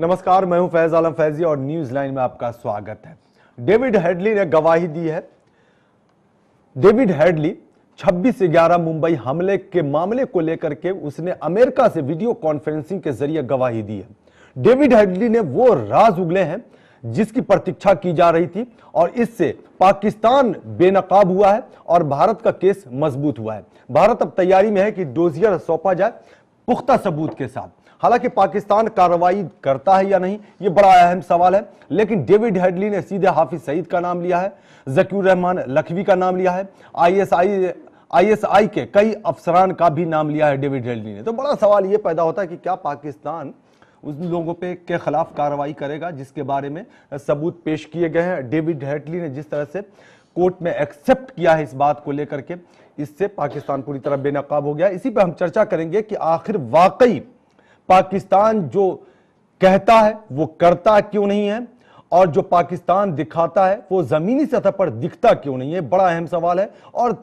नमस्कार, मैं हूं फैज आलम फैजी और न्यूज लाइन में आपका स्वागत है। डेविड हेडली ने गवाही दी है। डेविड हेडली 26/11 मुंबई हमले के मामले को लेकर के उसने अमेरिका से वीडियो कॉन्फ्रेंसिंग के जरिए गवाही दी है। डेविड हेडली ने वो राज उगले हैं जिसकी प्रतीक्षा की जा रही थी और इससे पाकिस्तान बेनकाब हुआ है और भारत का केस मजबूत हुआ है। भारत अब तैयारी में है कि डोजियर सौंपा जाए पुख्ता सबूत के साथ। हालांकि पाकिस्तान कार्रवाई करता है या नहीं, ये बड़ा अहम सवाल है, लेकिन डेविड हेडली ने सीधे हाफिज सईद का नाम लिया है, ज़कीर रहमान लखवी का नाम लिया है, आईएसआई के कई अफसरान का भी नाम लिया है डेविड हेडली ने। तो बड़ा सवाल ये पैदा होता है कि क्या पाकिस्तान उन लोगों पे के खिलाफ कार्रवाई करेगा जिसके बारे में सबूत पेश किए गए हैं। डेविड हेडली ने जिस तरह से कोर्ट में एक्सेप्ट किया है इस बात को लेकर के, इससे पाकिस्तान पूरी तरह बेनकाब हो गया। इसी पे हम चर्चा करेंगे कि आखिर वाकई पाकिस्तान जो कहता है वो करता क्यों नहीं है और जो पाकिस्तान दिखाता है वो जमीनी सतह पर दिखता क्यों नहीं है। बड़ा अहम सवाल है और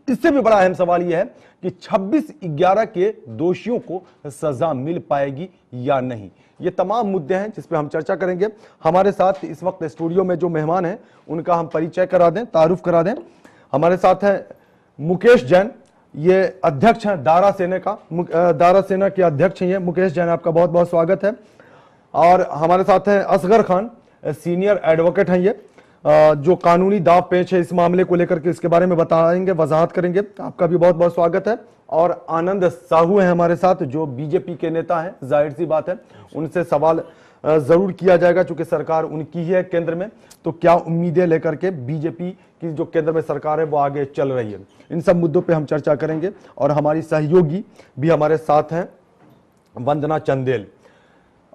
इससे भी बड़ा अहम सवाल यह है कि 26/11 के दोषियों को सजा मिल पाएगी या नहीं। ये तमाम मुद्दे हैं जिस पे हम चर्चा करेंगे। हमारे साथ इस वक्त स्टूडियो में जो मेहमान हैं उनका हम परिचय करा दें, तारुफ करा दें। हमारे साथ हैं मुकेश जैन, ये अध्यक्ष हैं दारा सेना के अध्यक्ष हैं ये मुकेश जैन, आपका बहुत बहुत स्वागत है। और हमारे साथ हैं असगर खान, सीनियर एडवोकेट हैं ये, जो कानूनी दाव पेच है इस मामले को लेकर के इसके बारे में बताएंगे, वजाहत करेंगे। आपका भी बहुत बहुत स्वागत है। और आनंद साहू हैं हमारे साथ, जो बीजेपी के नेता हैं, जाहिर सी बात है उनसे सवाल जरूर किया जाएगा चूंकि सरकार उनकी ही है केंद्र में, तो क्या उम्मीदें लेकर के बीजेपी की जो केंद्र में सरकार है वो आगे चल रही है। इन सब मुद्दों पे हम चर्चा करेंगे और हमारी सहयोगी भी हमारे साथ हैं, वंदना चंदेल।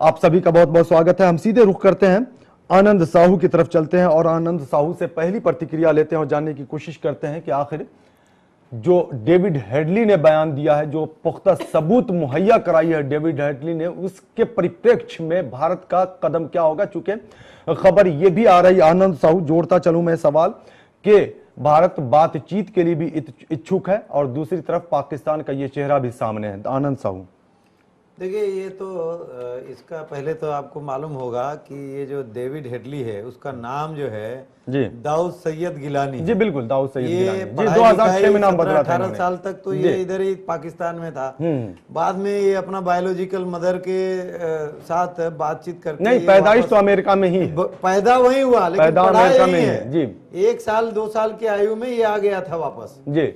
आप सभी का बहुत बहुत स्वागत है। हम सीधे रुख करते हैं आनंद साहू की तरफ चलते हैं और आनंद साहू से पहली प्रतिक्रिया लेते हैं और जानने की कोशिश करते हैं कि आखिर जो डेविड हेडली ने बयान दिया है, जो पुख्ता सबूत मुहैया कराई है डेविड हेडली ने, उसके परिप्रेक्ष्य में भारत का कदम क्या होगा। चूंकि खबर यह भी आ रही, आनंद साहू जोड़ता चलूं मैं सवाल, कि भारत बातचीत के लिए भी इच्छुक है और दूसरी तरफ पाकिस्तान का यह चेहरा भी सामने है। आनंद साहू देखिए, ये तो इसका पहले तो आपको मालूम होगा कि ये जो डेविड हेडली है उसका नाम जो है जी दाऊद सैयद गिलानी जी, बिल्कुल दाऊद सैयद गिलानी जी, 2006 में नाम बदला था। 18 साल तक तो ये इधर ही पाकिस्तान में था। बाद में ये अपना बायोलॉजिकल मदर के साथ बातचीत करके, नहीं पैदाइश तो अमेरिका में ही, पैदा वही हुआ लेकिन पैदा अमेरिका में है जी। 1 साल 2 साल की आयु में ये आ गया था वापस जी।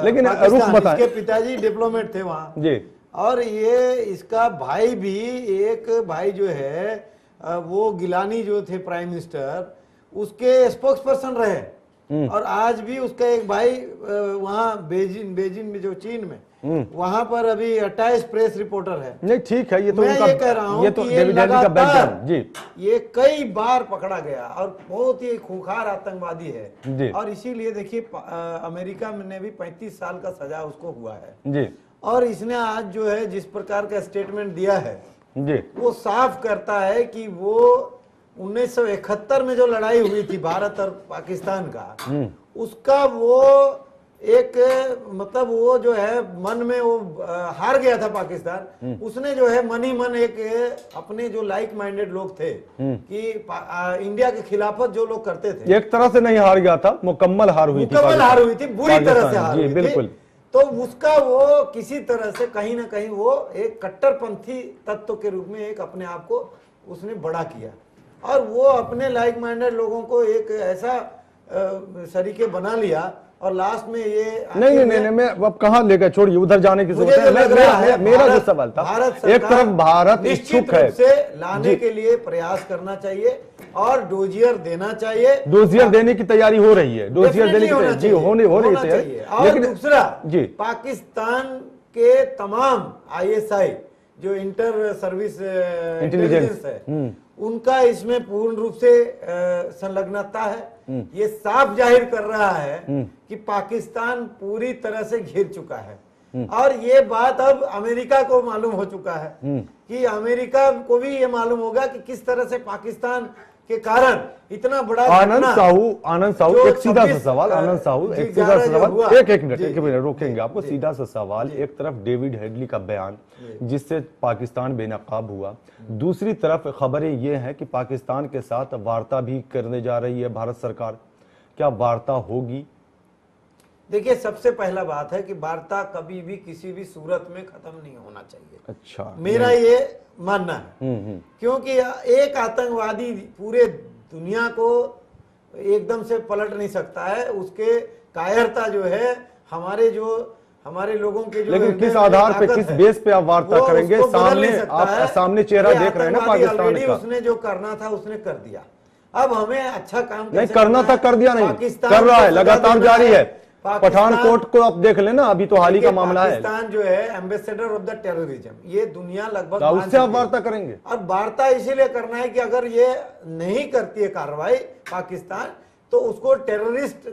लेकिन रुख बताएं, इसके पिताजी डिप्लोमेट थे वहाँ जी। और ये इसका भाई भी, एक भाई जो है वो गिलानी जो थे प्राइम मिनिस्टर, उसके स्पोक्स पर्सन रहे। और आज भी उसका एक भाई वहाँ बेजिंग में, जो चीन में, वहां पर अभी 28 प्रेस रिपोर्टर है। नहीं ठीक है, ये तो मैं ये कह रहा हूँ कि ये लगातार जी ये कई बार पकड़ा गया और बहुत ही खूंखार आतंकवादी है। और इसीलिए देखिए अमेरिका में ने भी 35 साल का सजा उसको हुआ है जी। और इसने आज जो है जिस प्रकार का स्टेटमेंट दिया है जी, वो साफ करता है कि वो 1971 में जो लड़ाई हुई थी भारत और पाकिस्तान का, उसका वो एक मतलब वो जो है मन में वो हार गया था पाकिस्तान। उसने जो है मन ही मन एक अपने जो लाइक माइंडेड लोग थे कि इंडिया के खिलाफत जो लोग करते थे, एक तरह से नहीं हार गया था, मुकम्मल हार हुई थी, बुरी तरह से हार हुई थी बिल्कुल। तो उसका वो किसी तरह से कहीं ना कहीं वो एक कट्टरपंथी तत्व के रूप में एक अपने आप को उसने बड़ा किया और वो अपने लाइक माइंडेड लोगों को एक ऐसा सरीके बना लिया। और लास्ट में ये नहीं मैं अब कहाँ लेकर छोड़िए, उधर जाने की जरूरत है। मेरा जो सवाल था, एक तरफ भारत इच्छुक है से लाने के लिए प्रयास करना चाहिए और डोजियर देना चाहिए। डोजियर देने की तैयारी हो रही है, डोजियर देने की जी होने चाहिए। और दूसरा जी, पाकिस्तान के तमाम ISI जो इंटर सर्विस इंटेलिजेंस है, उनका इसमें पूर्ण रूप से संलग्नता है। ये साफ जाहिर कर रहा है कि पाकिस्तान पूरी तरह से घिर चुका है। और ये बात अब अमेरिका को मालूम हो चुका है कि अमेरिका को भी ये मालूम होगा कि किस तरह से पाकिस्तान के कारण इतना बड़ा आनंद साहू जो एक सीधा सा 26 सवाल, आनंद साहू जी, एक सीधा सा 11 जो सवाल, हुआ। एक मिनट रोकेंगे आपको। सीधा सा सवाल, एक तरफ डेविड हेडली का बयान जिससे पाकिस्तान बेनकाब हुआ, दूसरी तरफ खबरें ये हैं कि पाकिस्तान के साथ वार्ता भी करने जा रही है भारत सरकार। क्या वार्ता होगी? देखिए, सबसे पहला बात है कि वार्ता कभी भी किसी भी सूरत में खत्म नहीं होना चाहिए। अच्छा, मेरा ये मानना है, क्योंकि एक आतंकवादी पूरे दुनिया को एकदम से पलट नहीं सकता है। उसके कायरता जो है हमारे लोगों के जो, लेकिन किस आधार पे, किस बेस पे आप वार्ता करेंगे? सामने चेहरा देख रहे हैं ना पाकिस्तान का। उसने जो करना था उसने कर दिया। अब हमें अच्छा काम नहीं करना था, कर दिया, नहीं कर रहा है, लगातार जारी है। पठानकोट को आप देख लेना, अभी तो हाल ही का मामला है। पाकिस्तान जो है एम्बेसडर ऑफ द टेररिज्म, ये दुनिया लगभग उससे आप वार्ता करेंगे। अब वार्ता इसीलिए करना है कि अगर ये नहीं करती है कार्रवाई पाकिस्तान, तो उसको टेररिस्ट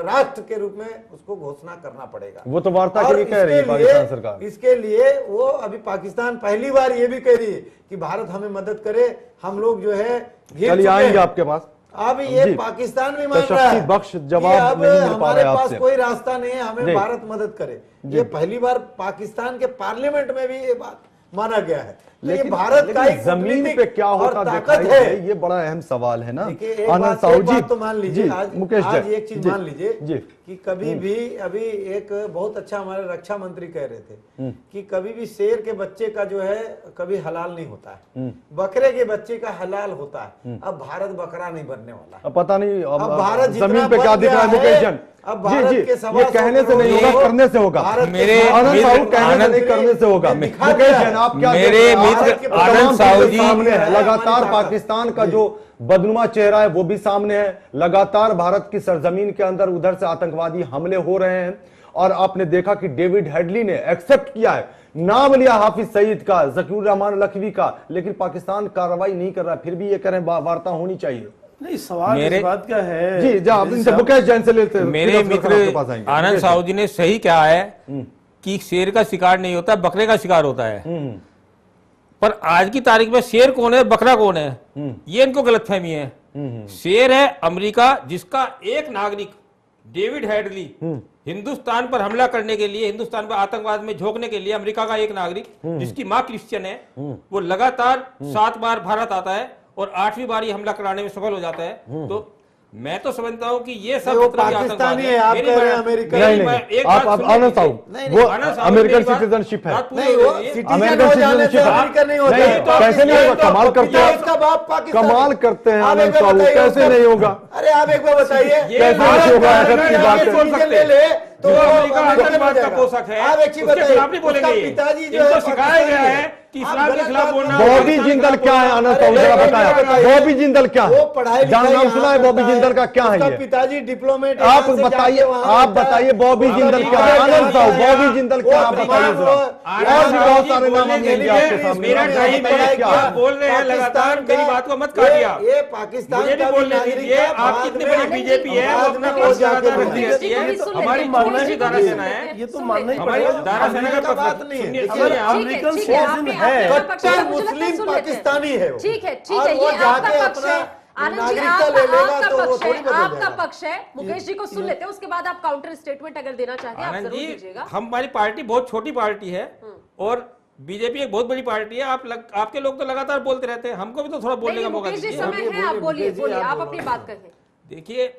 राष्ट्र के रूप में उसको घोषणा करना पड़ेगा। वो तो वार्ता के लिए कह रही है पाकिस्तान सरकार। इसके लिए वो अभी पाकिस्तान पहली बार ये भी कह रही है कि भारत हमें मदद करे, हम लोग जो है चलिए आएंगे आपके पास। अब ये पाकिस्तान भी मान रहा है बख्श जवाब नहीं मिल पा रहा है हमारे आपसे। पास कोई रास्ता नहीं है, हमें भारत मदद करे। ये पहली बार पाकिस्तान के पार्लियामेंट में भी ये बात माना गया है। लेकिन भारत का जमीन पे क्या होता ताकत है, ये बड़ा अहम सवाल है ना। आनंद साहू जी तो मान लीजिए, आज मुकेश जी एक चीज मान लीजिए कि कभी भी, अभी एक बहुत अच्छा हमारे रक्षा मंत्री कह रहे थे कि कभी भी शेर के बच्चे का जो है कभी हलाल नहीं होता है, बकरे के बच्चे का हलाल होता है। अब भारत बकरा नहीं बनने वाला। अब पता नहीं अब भारत जमीन पे क्या दिख रहा है मुकेश जन। अब भारत के ये कहने से नहीं होगा, करने से होगा। मेरे आनंद साहू कहने से नहीं, करने से होगा। मुकेश जन आप क्या, मेरे मित्र आनंद साहू जी सामने है, लगातार पाकिस्तान का जो बदनुमा चेहरा है वो भी सामने है। लगातार भारत की सरजमीन के अंदर उधर से आतंकवादी हमले हो रहे हैं, और आपने देखा कि डेविड हेडली ने एक्सेप्ट किया है, नाम लिया हाफिज सईद का, ज़कीरुर रहमान लखवी का, लेकिन पाकिस्तान कार्रवाई नहीं कर रहा। फिर भी ये कह रहे हैं वार्ता होनी चाहिए। नहीं, सवाल इस बात का है जी जब इनसे मुकेश जैन से लेते हैं। मेरे मित्र आनंद साहू जी ने सही कहा है कि शेर का शिकार नहीं होता, बकरे का शिकार होता है। पर आज की तारीख में शेर कौन है, बकरा कौन है, ये इनको गलतफहमी है। शेर है अमेरिका, जिसका एक नागरिक डेविड हेडली हिंदुस्तान पर हमला करने के लिए, हिंदुस्तान पर आतंकवाद में झोंकने के लिए, अमेरिका का एक नागरिक जिसकी मां क्रिश्चियन है, वो लगातार 7 बार भारत आता है और 8वीं बार ये हमला कराने में सफल हो जाता है। तो मैं तो समझता हूँ कि ये सब पाकिस्तानी है, आप कह रहे हैं अमेरिका। नहीं, आप आनंद साहू, वो अमेरिकन सिटीजनशिप है। अमेरिकन सिटीजनशिप कैसे नहीं होगा? कमाल करते हैं, कमाल करते हैं आनंद साहू, कैसे नहीं होगा? अरे आप एक बार बताइए, कैसे होगा? तो अमेरिका आतंकवाद का पोषक है, उसके खिलाफ नहीं बोलेंगे। पिताजी जो इनको सिखाया गया है कि इस्लाम के खिलाफ बोलना। बॉबी जिंदल क्या है आनंद साहू, जरा बताया बॉबी जिंदल क्या है? नाम सुना है बॉबी जिंदल का? क्या है ये? पिताजी डिप्लोमेट। आप बताइए बॉबी जिंदल क्या है आनंद साहू? बॉबी जिंदल क्या, आप बताइए जरा। और भी बहुत सारे नाम हम लेंगे आपके सामने। मेरा टाइम है, क्या बोल रहे हैं लगातार, मेरी बात को मत काटिए। ये पाकिस्तान मुझे नहीं बोलने दीजिए। आप कितनी बड़ी बीजेपी है, वो अपना पक्ष ज्यादा रखती रहती है। हमारी मानना ही दारा सेना है, ये तो मानना ही हमारी पड़ेगा। दारा सेना का बात नहीं है। अमेरिकन सिटीजन है, कट्टर मुस्लिम पाकिस्तानी है। ठीक है, और वो जाके अपना नागरिकता ले लेगा तो वो थोड़ी बदल आपका जाएगा। पक्ष है। मुकेश जी को सुन लेते हैं, उसके बाद आप काउंटर स्टेटमेंट अगर देना चाहते हैं आप आनंद जरूर जी, दीजिएगा। हमारी पार्टी बहुत छोटी पार्टी है और बीजेपी एक बहुत बड़ी पार्टी है। आपके लोग तो लगातार बोलते रहते हैं, हमको भी तो थोड़ा बोलने का मौका मुकेश जी दीजिए। समय है, आप बोलिए, आप अपनी बात कहिए। देखिए,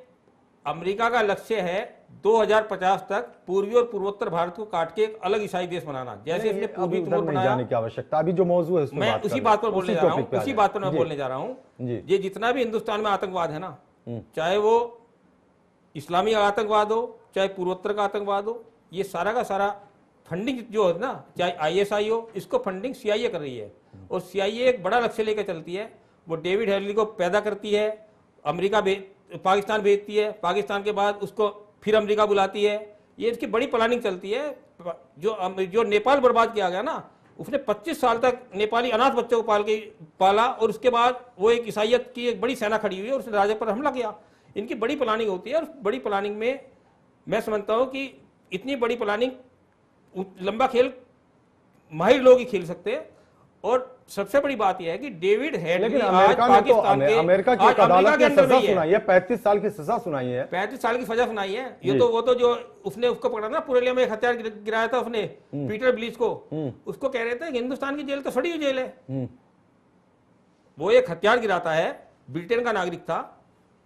अमेरिका का लक्ष्य है 2050 तक पूर्वी और पूर्वोत्तर भारत को काट के एक अलग ईसाई देश बनाना, जैसे इसने पूर्वी तिब्बत बनाया। जाने की आवश्यकता, अभी जो मौजूद है मैं उसी बात पर बोलने जा रहा हूँ, उसी बात पर मैं बोलने जा रहा हूँ। ये जितना भी हिंदुस्तान में आतंकवाद है ना, चाहे वो इस्लामी आतंकवाद हो, चाहे पूर्वोत्तर का आतंकवाद हो, ये सारा का सारा फंडिंग जो है ना, चाहे ISI हो, इसको फंडिंग CIA कर रही है। और CIA एक बड़ा लक्ष्य लेकर चलती है। वो डेविड हेडली को पैदा करती है, अमेरिका पाकिस्तान भेजती है, पाकिस्तान के बाद उसको फिर अमेरिका बुलाती है। ये इसकी बड़ी प्लानिंग चलती है। जो नेपाल बर्बाद किया गया ना, उसने 25 साल तक नेपाली अनाथ बच्चों को पाला और उसके बाद वो एक ईसाइयत की एक बड़ी सेना खड़ी हुई है और उसने राज्य पर हमला किया। इनकी बड़ी प्लानिंग होती है और बड़ी प्लानिंग में मैं समझता हूँ कि इतनी बड़ी प्लानिंग लंबा खेल माहिर लोग ही खेल सकते हैं। और सबसे बड़ी बात यह है कि डेविड हेडली लेकिन आज अमेरिका ने तो पाकिस्तान के अमेरिका की आज एक अदालत ने अंदर सजा में ही है। सुनाई है, 35 साल की सजा सुनाई है। 35 साल की सजा सुनाई है। जी। ये तो वो तो जो उसने उसको पकड़ा ना, पुरेलिया में एक हथियार गिराया था उसने, पीटर ब्लीच को, उसको कह रहे थे कि हिंदुस्तान की जेल तो सड़ी हुई जेल है। वो एक हथियार गिराता है, ब्रिटेन का नागरिक था,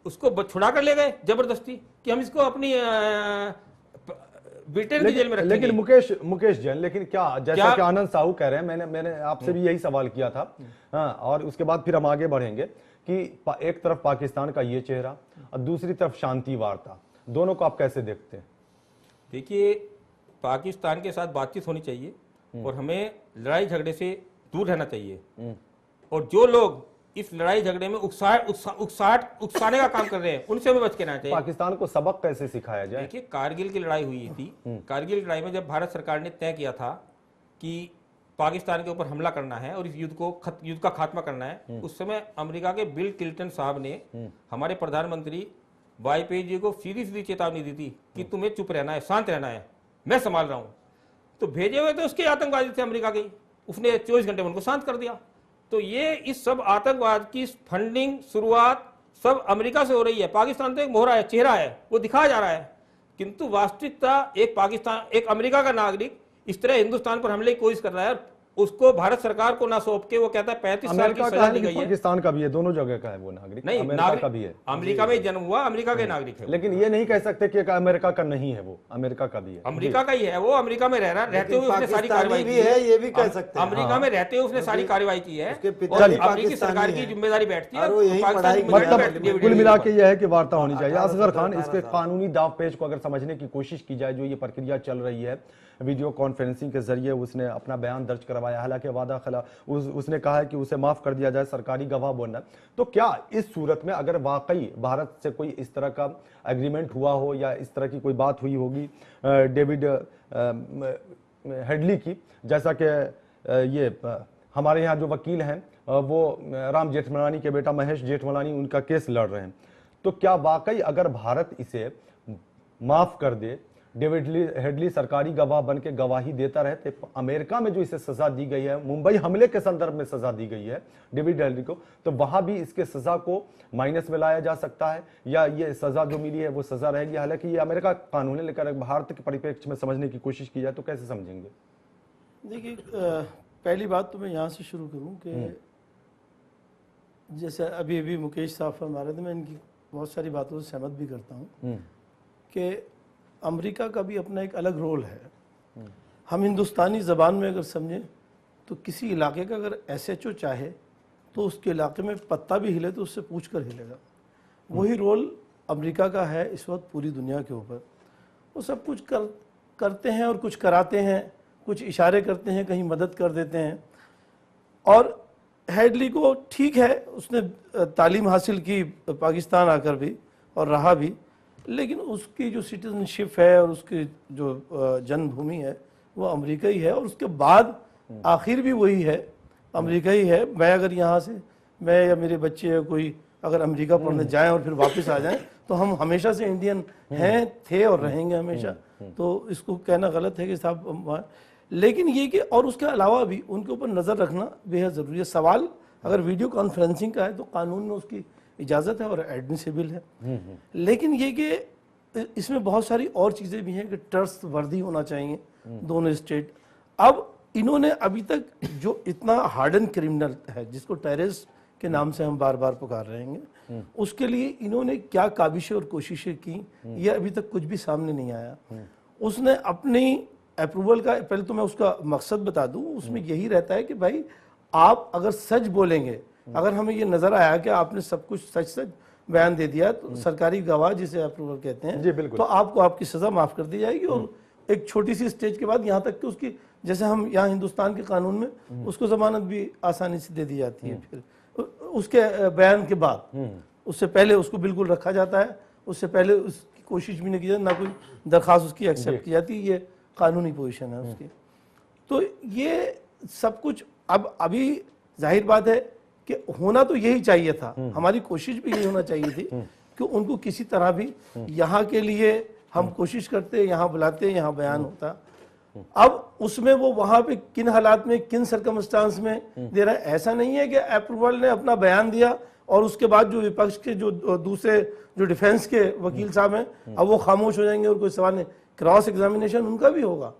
उसको छुड़ा कर ले गए जबरदस्ती कि हम इसको अपनी ब्रिटेन की जेल में रखेंगे। लेकिन मुकेश जैन, लेकिन जैसा कि आनंद साहू कह रहे हैं, मैंने आपसे भी यही सवाल किया था। हाँ, और उसके बाद फिर हम आगे बढ़ेंगे कि एक तरफ पाकिस्तान का ये चेहरा और दूसरी तरफ शांति वार्ता, दोनों को आप कैसे देखते हैं? देखिए, पाकिस्तान के साथ बातचीत होनी चाहिए और हमें लड़ाई झगड़े से दूर रहना चाहिए। और जो लोग इस लड़ाई झगड़े में उकसाने का काम कर रहे हैं, उनसे हमें बच के रहना चाहिए। पाकिस्तान को सबक कैसे सिखाया जाए? देखिए, कारगिल की लड़ाई हुई थी। कारगिल की लड़ाई में जब भारत सरकार ने तय किया था कि पाकिस्तान के ऊपर हमला करना है और इस युद्ध का खात्मा करना है, उस समय अमेरिका के बिल क्लिंटन साहब ने हमारे प्रधानमंत्री वाजपेयी जी को सीधी सीधी चेतावनी दी थी कि तुम्हें चुप रहना है, शांत रहना है, मैं संभाल रहा हूं। तो भेजे हुए तो उसके आतंकवादी थे अमेरिका के, उसने 24 घंटे में उनको शांत कर दिया। तो ये इस सब आतंकवाद की फंडिंग शुरुआत सब अमेरिका से हो रही है। पाकिस्तान तो एक मोहरा है, चेहरा है, वो दिखाया जा रहा है, किंतु वास्तविकता एक अमेरिका का नागरिक इस तरह हिंदुस्तान पर हमले की कोशिश कर रहा है, उसको भारत सरकार को ना सौंप के वो कहता है 35 साल की सजा दी गई है। पाकिस्तान का भी है, दोनों जगह का है वो नागरिक। नहीं, अमेरिका का भी है, अमेरिका में जन्म हुआ, अमेरिका के नागरिक है। लेकिन ये नहीं कह सकते कि अमेरिका का नहीं है, वो अमेरिका का भी है, अमेरिका का ही है। वो अमेरिका में रहते हुए उसने सारी कार्रवाई भी की है, ये भी कह सकते हैं। अमेरिका में रहते हुए उसने सारी कार्रवाई की है उसके पिता और भी अमेरिकी सरकार पाकिस्तानी की हैं। जिम्मेदारी बैठती है, और वो यहीं पाकिस्तान पढ़ाई की जिम्मेदारी मतलब बैठती है। कुल मिला के यह है कि वार्ता होनी चाहिए। 18 असगर खान, साल इसके कानूनी दाव पेच को अगर समझने की कोशिश की जाए, जो ये प्रक्रिया चल रही है, वीडियो कॉन्फ्रेंसिंग के जरिए उसने अपना बयान दर्ज करवाया, हालांकि वादा खिलाफ उसने कहा है कि उसे माफ कर दिया जाए, सरकारी गवाह बनना। तो क्या इस सूरत में अगर वाकई भारत से कोई इस तरह का एग्रीमेंट हुआ हो या इस तरह की कोई बात हुई होगी डेविड हेडली की, जैसा कि ये हमारे यहाँ जो वकील हैं वो राम जेठमलानी के बेटा महेश जेठमलानी उनका केस लड़ रहे हैं, तो क्या वाकई अगर भारत इसे माफ कर दे, डेविड हेडली सरकारी गवाह बन के गवाही देता रहे, तो अमेरिका में जो इसे सजा दी गई है, मुंबई हमले के संदर्भ में सजा दी गई है डेविड हेडली को, तो वहां भी इसके सजा को माइनस में लाया जा सकता है या ये सजा जो मिली है वो सजा रहेगी? हालांकि ये अमेरिका कानून है, लेकिन भारत के परिप्रेक्ष्य में समझने की कोशिश की जाए तो कैसे समझेंगे? देखिए, पहली बात तो मैं यहाँ से शुरू करूँ कि जैसे अभी मुकेश साहब फरमा रहे थे, मैं इनकी बहुत सारी बातों से सहमत भी करता हूँ कि अमेरिका का भी अपना एक अलग रोल है। हम हिंदुस्तानी ज़बान में अगर समझें तो किसी इलाके का अगर SHO चाहे तो उसके इलाके में पत्ता भी हिले तो उससे पूछ कर हिलेगा। वही रोल अमेरिका का है इस वक्त पूरी दुनिया के ऊपर। वो सब कुछ करते हैं और कुछ कराते हैं, कुछ इशारे करते हैं, कहीं मदद कर देते हैं। और हेडली को ठीक है, उसने तालीम हासिल की पाकिस्तान आकर भी और रहा भी, लेकिन उसकी जो सिटीजनशिप है और उसकी जो जन्मभूमि है वो अमेरिका ही है, और उसके बाद आखिर भी वही है, अमेरिका ही है। मैं अगर यहाँ से, मैं या मेरे बच्चे या कोई अगर अमेरिका पढ़ने जाएं और फिर वापस आ जाएं तो हम हमेशा से इंडियन हैं, थे और रहेंगे हमेशा। तो इसको कहना गलत है कि साहब, लेकिन ये कि और उसके अलावा भी उनके ऊपर नज़र रखना बेहद ज़रूरी है। सवाल अगर वीडियो कॉन्फ्रेंसिंग का है तो कानून में उसकी इजाज़त है और एडमिसिबल है, लेकिन ये कि इसमें बहुत सारी और चीज़ें भी हैं कि ट्रस्टवर्दी होना चाहिए दोनों स्टेट। अब इन्होंने अभी तक जो इतना हार्डन क्रिमिनल है जिसको टेररिस्ट के नाम से हम बार बार पुकार रहे हैं, उसके लिए इन्होंने क्या काबिशें और कोशिशें की, ये अभी तक कुछ भी सामने नहीं आया। उसने अपनी अप्रूवल का, पहले तो मैं उसका मकसद बता दूं, उसमें यही रहता है कि भाई आप अगर सच बोलेंगे, अगर हमें ये नजर आया कि आपने सब कुछ सच सच बयान दे दिया तो सरकारी गवाह जिसे अप्रूवल कहते हैं, तो आपको आपकी सजा माफ कर दी जाएगी। और एक छोटी सी स्टेज के बाद यहाँ तक कि उसकी, जैसे हम यहाँ हिंदुस्तान के कानून में उसको जमानत भी आसानी से दे दी जाती है, फिर उसके बयान के बाद, उससे पहले उसको बिल्कुल रखा जाता है, उससे पहले उसकी कोशिश भी नहीं की जाती, ना कोई दरख्वास्त उसकी एक्सेप्ट की जाती, ये कानूनी पोजीशन है उसकी। तो ये सब कुछ अब अभी जाहिर बात है कि होना तो यही चाहिए था, हमारी कोशिश भी यही होना चाहिए थी कि उनको किसी तरह भी यहाँ के लिए हम कोशिश करते, यहाँ बुलाते, यहाँ बयान होता। अब उसमें वो वहां पे किन हालात में, किन सरकमस्टांस में दे रहा है, ऐसा नहीं है कि अप्रूवल ने अपना बयान दिया और उसके बाद जो विपक्ष के जो दूसरे जो डिफेंस के वकील साहब हैं अब वो खामोश हो जाएंगे और कोई सवाल नहीं। क्रॉस एग्जामिनेशन उनका भी होगा,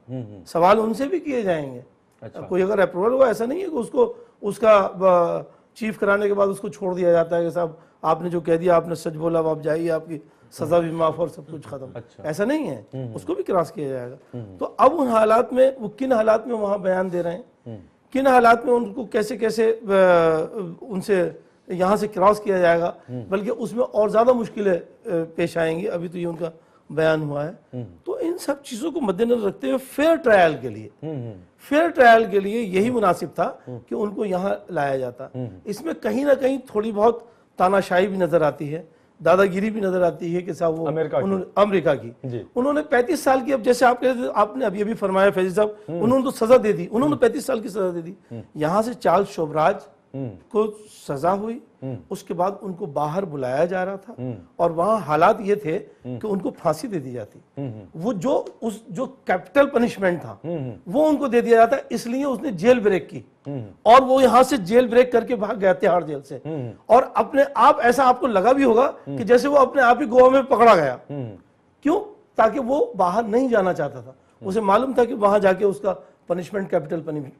सवाल उनसे भी किए जाएंगे। अच्छा। कोई अगर अप्रूवल होगा, ऐसा नहीं है कि उसको उसका चीफ कराने के बाद उसको छोड़ दिया जाता है कि साहब आपने जो कह दिया, आपने सच बोला, अब आप जाइए, आपकी सजा भी माफ और सब कुछ खत्म। अच्छा। ऐसा नहीं है, उसको भी क्रॉस किया जाएगा। तो अब उन हालात में वो किन हालात में वहां बयान दे रहे हैं, किन हालात में उनको कैसे कैसे उनसे यहाँ से क्रॉस किया जाएगा, बल्कि उसमें और ज्यादा मुश्किलें पेश आएंगी। अभी तो ये उनका बयान हुआ है। तो इन सब चीजों को मद्देनजर रखते हुए फेयर ट्रायल के लिए यही मुनासिब था कि उनको यहाँ लाया जाता। इसमें कहीं ना कहीं थोड़ी बहुत तानाशाही भी नजर आती है, दादागिरी भी नजर आती है कि साहब वो अमेरिका की उन्होंने 35 साल की, अब जैसे आपने अभी फरमाया फैजी साहब, उन्होंने तो सजा दे दी, उन्होंने 35 साल की सजा दे दी। यहाँ से चार्ल्स शोभराज को सजा हुई, उसके बाद उनको बाहर बुलाया जा रहा था और वहां हालात ये थे कि उनको फांसी दे दी जाती। वो जो कैपिटल पनिशमेंट था वो उनको दे दिया जाता, इसलिए उसने जेल ब्रेक की और वो यहां से जेल ब्रेक करके भाग गया तिहाड़ जेल से। और अपने आप ऐसा आपको लगा भी होगा कि जैसे वो अपने आप ही गोवा में पकड़ा गया। क्यों? ताकि वो बाहर नहीं जाना चाहता था, उसे मालूम था कि वहां जाके उसका पनिशमेंट कैपिटल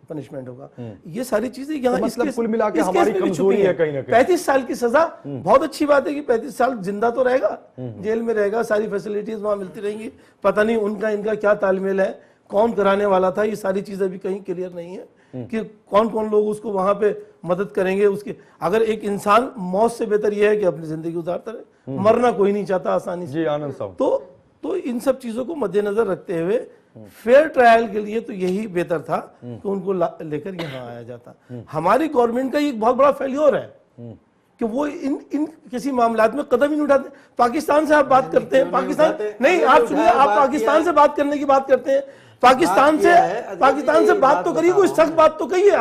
पनिशमेंट होगा। ये सारी चीजें यहाँ तो मतलब कुल मिला के हमारी कमजोरी है कहीं ना कहीं। 35 साल की सजा बहुत अच्छी बात है कि 35 साल जिंदा तो रहेगा, जेल में रहेगा, सारी फैसिलिटीज वहां मिलती रहेंगी। पता नहीं उनका इनका क्या तालमेल है, कौन कराने वाला था, ये सारी चीजें अभी कहीं क्लियर नहीं है कि कौन कौन लोग उसको वहां पे मदद करेंगे। उसके अगर एक इंसान मौत से बेहतर यह है कि अपनी जिंदगी गुजारता रहे, मरना कोई नहीं चाहता आसानी से। आनंद साहब, तो इन सब चीजों को मद्देनजर रखते हुए फेयर ट्रायल के लिए तो यही बेहतर था कि उनको लेकर यहाँ आया जाता। हमारी गवर्नमेंट का एक बहुत बड़ा फेल्योर है कि वो इन किसी मामलात में कदम ही नहीं उठाते। पाकिस्तान से आप बात करते हैं, पाकिस्तान नहीं, आप सुनिए, आप पाकिस्तान से बात करने की बात करते हैं, पाकिस्तान से बात तो करिए, कोई सख्त बात तो कहिए।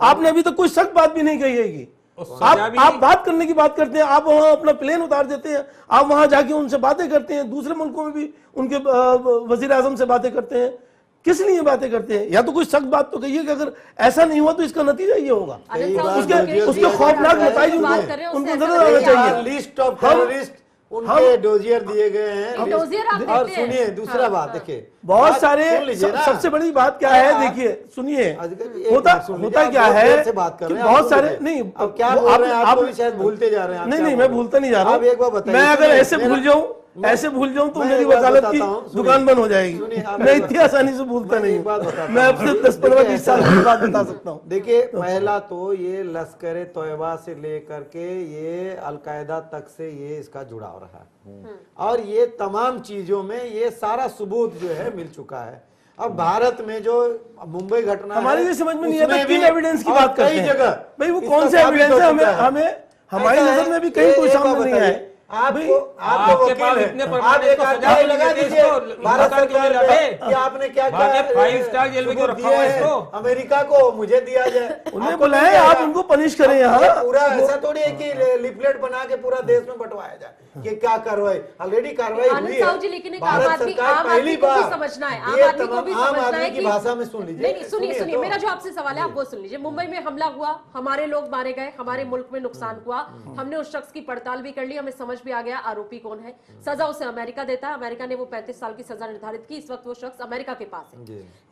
आपने अभी तक कोई सख्त बात भी नहीं कही है। आप बात करने की बात करते हैं, आप वहां अपना प्लेन उतार देते हैं, आप वहां जाके उनसे बातें करते हैं, दूसरे मुल्कों में भी उनके वजीर आजम से बातें करते हैं। किस लिए बातें करते हैं? या तो कोई सख्त बात तो कहिए कि अगर ऐसा नहीं हुआ तो इसका नतीजा ये होगा। उसके खौफनाक नतीजे उनको नजर आना चाहिए। लिस्ट ऑफ टेररिस्ट उनके डोजियर दिए गए हैं। और सुनिए दूसरा बात, देखिए बहुत सारे, सबसे बड़ी बात क्या है, देखिए सुनिए, होता क्या है कि बहुत सारे नहीं, अब क्या आप शायद भूलते जा रहे हैं। नहीं, मैं भूलता नहीं जा रहा हूँ। मैं अगर ऐसे भूल जाऊं तो मेरी वकालत की दुकान बंद हो जाएगी। मैं इतनी आसानी से भूलता नहीं, मैं अब से 10-15-20 साल की बात बता सकता हूँ। देखिए, पहला तो ये लश्कर तोयबा से लेकर के ये अलकायदा तक से ये इसका जुड़ाव रहा और ये तमाम चीजों में ये सारा सबूत जो है मिल चुका है। अब भारत में जो मुंबई घटना हमारी ये समझ में नहीं आता, किन एविडेंस की बात करते हैं भाई, वो कौन से एविडेंस है? हमें हमारी नजर में भी कहीं कोई सामने नहीं है। आपके पास इतने आप एक आधार लगा दीजिए भारत सरकार पे कि आपने क्या क्या 5 स्टार जेल में क्यों रखा हुआ है इसको? अमेरिका को मुझे दिया जाए, उन्हें बुलाए, आप उनको पनिश करें। यहाँ पूरा ऐसा थोड़ी है कि लिफलेट बना के पूरा देश में बंटवाया जाए कि क्या कार्रवाई, ऑलरेडी कार्रवाई हुई है। लेकिन भारत सरकार पहली बार समझना है, आम आदमी की भाषा में सुन लीजिए। नहीं, सुनिए, मेरा जो आपसे सवाल है आप वो सुन लीजिए। मुंबई में हमला हुआ, हमारे लोग मारे गए, हमारे मुल्क में नुकसान हुआ, हमने उस शख्स की पड़ताल भी कर ली, हमें समझ भी आ गया आरोपी कौन है, सजा उसे अमेरिका देता है। अमेरिका ने वो 35 साल की सजा निर्धारित की, इस वक्त वो शख्स अमेरिका के पास है।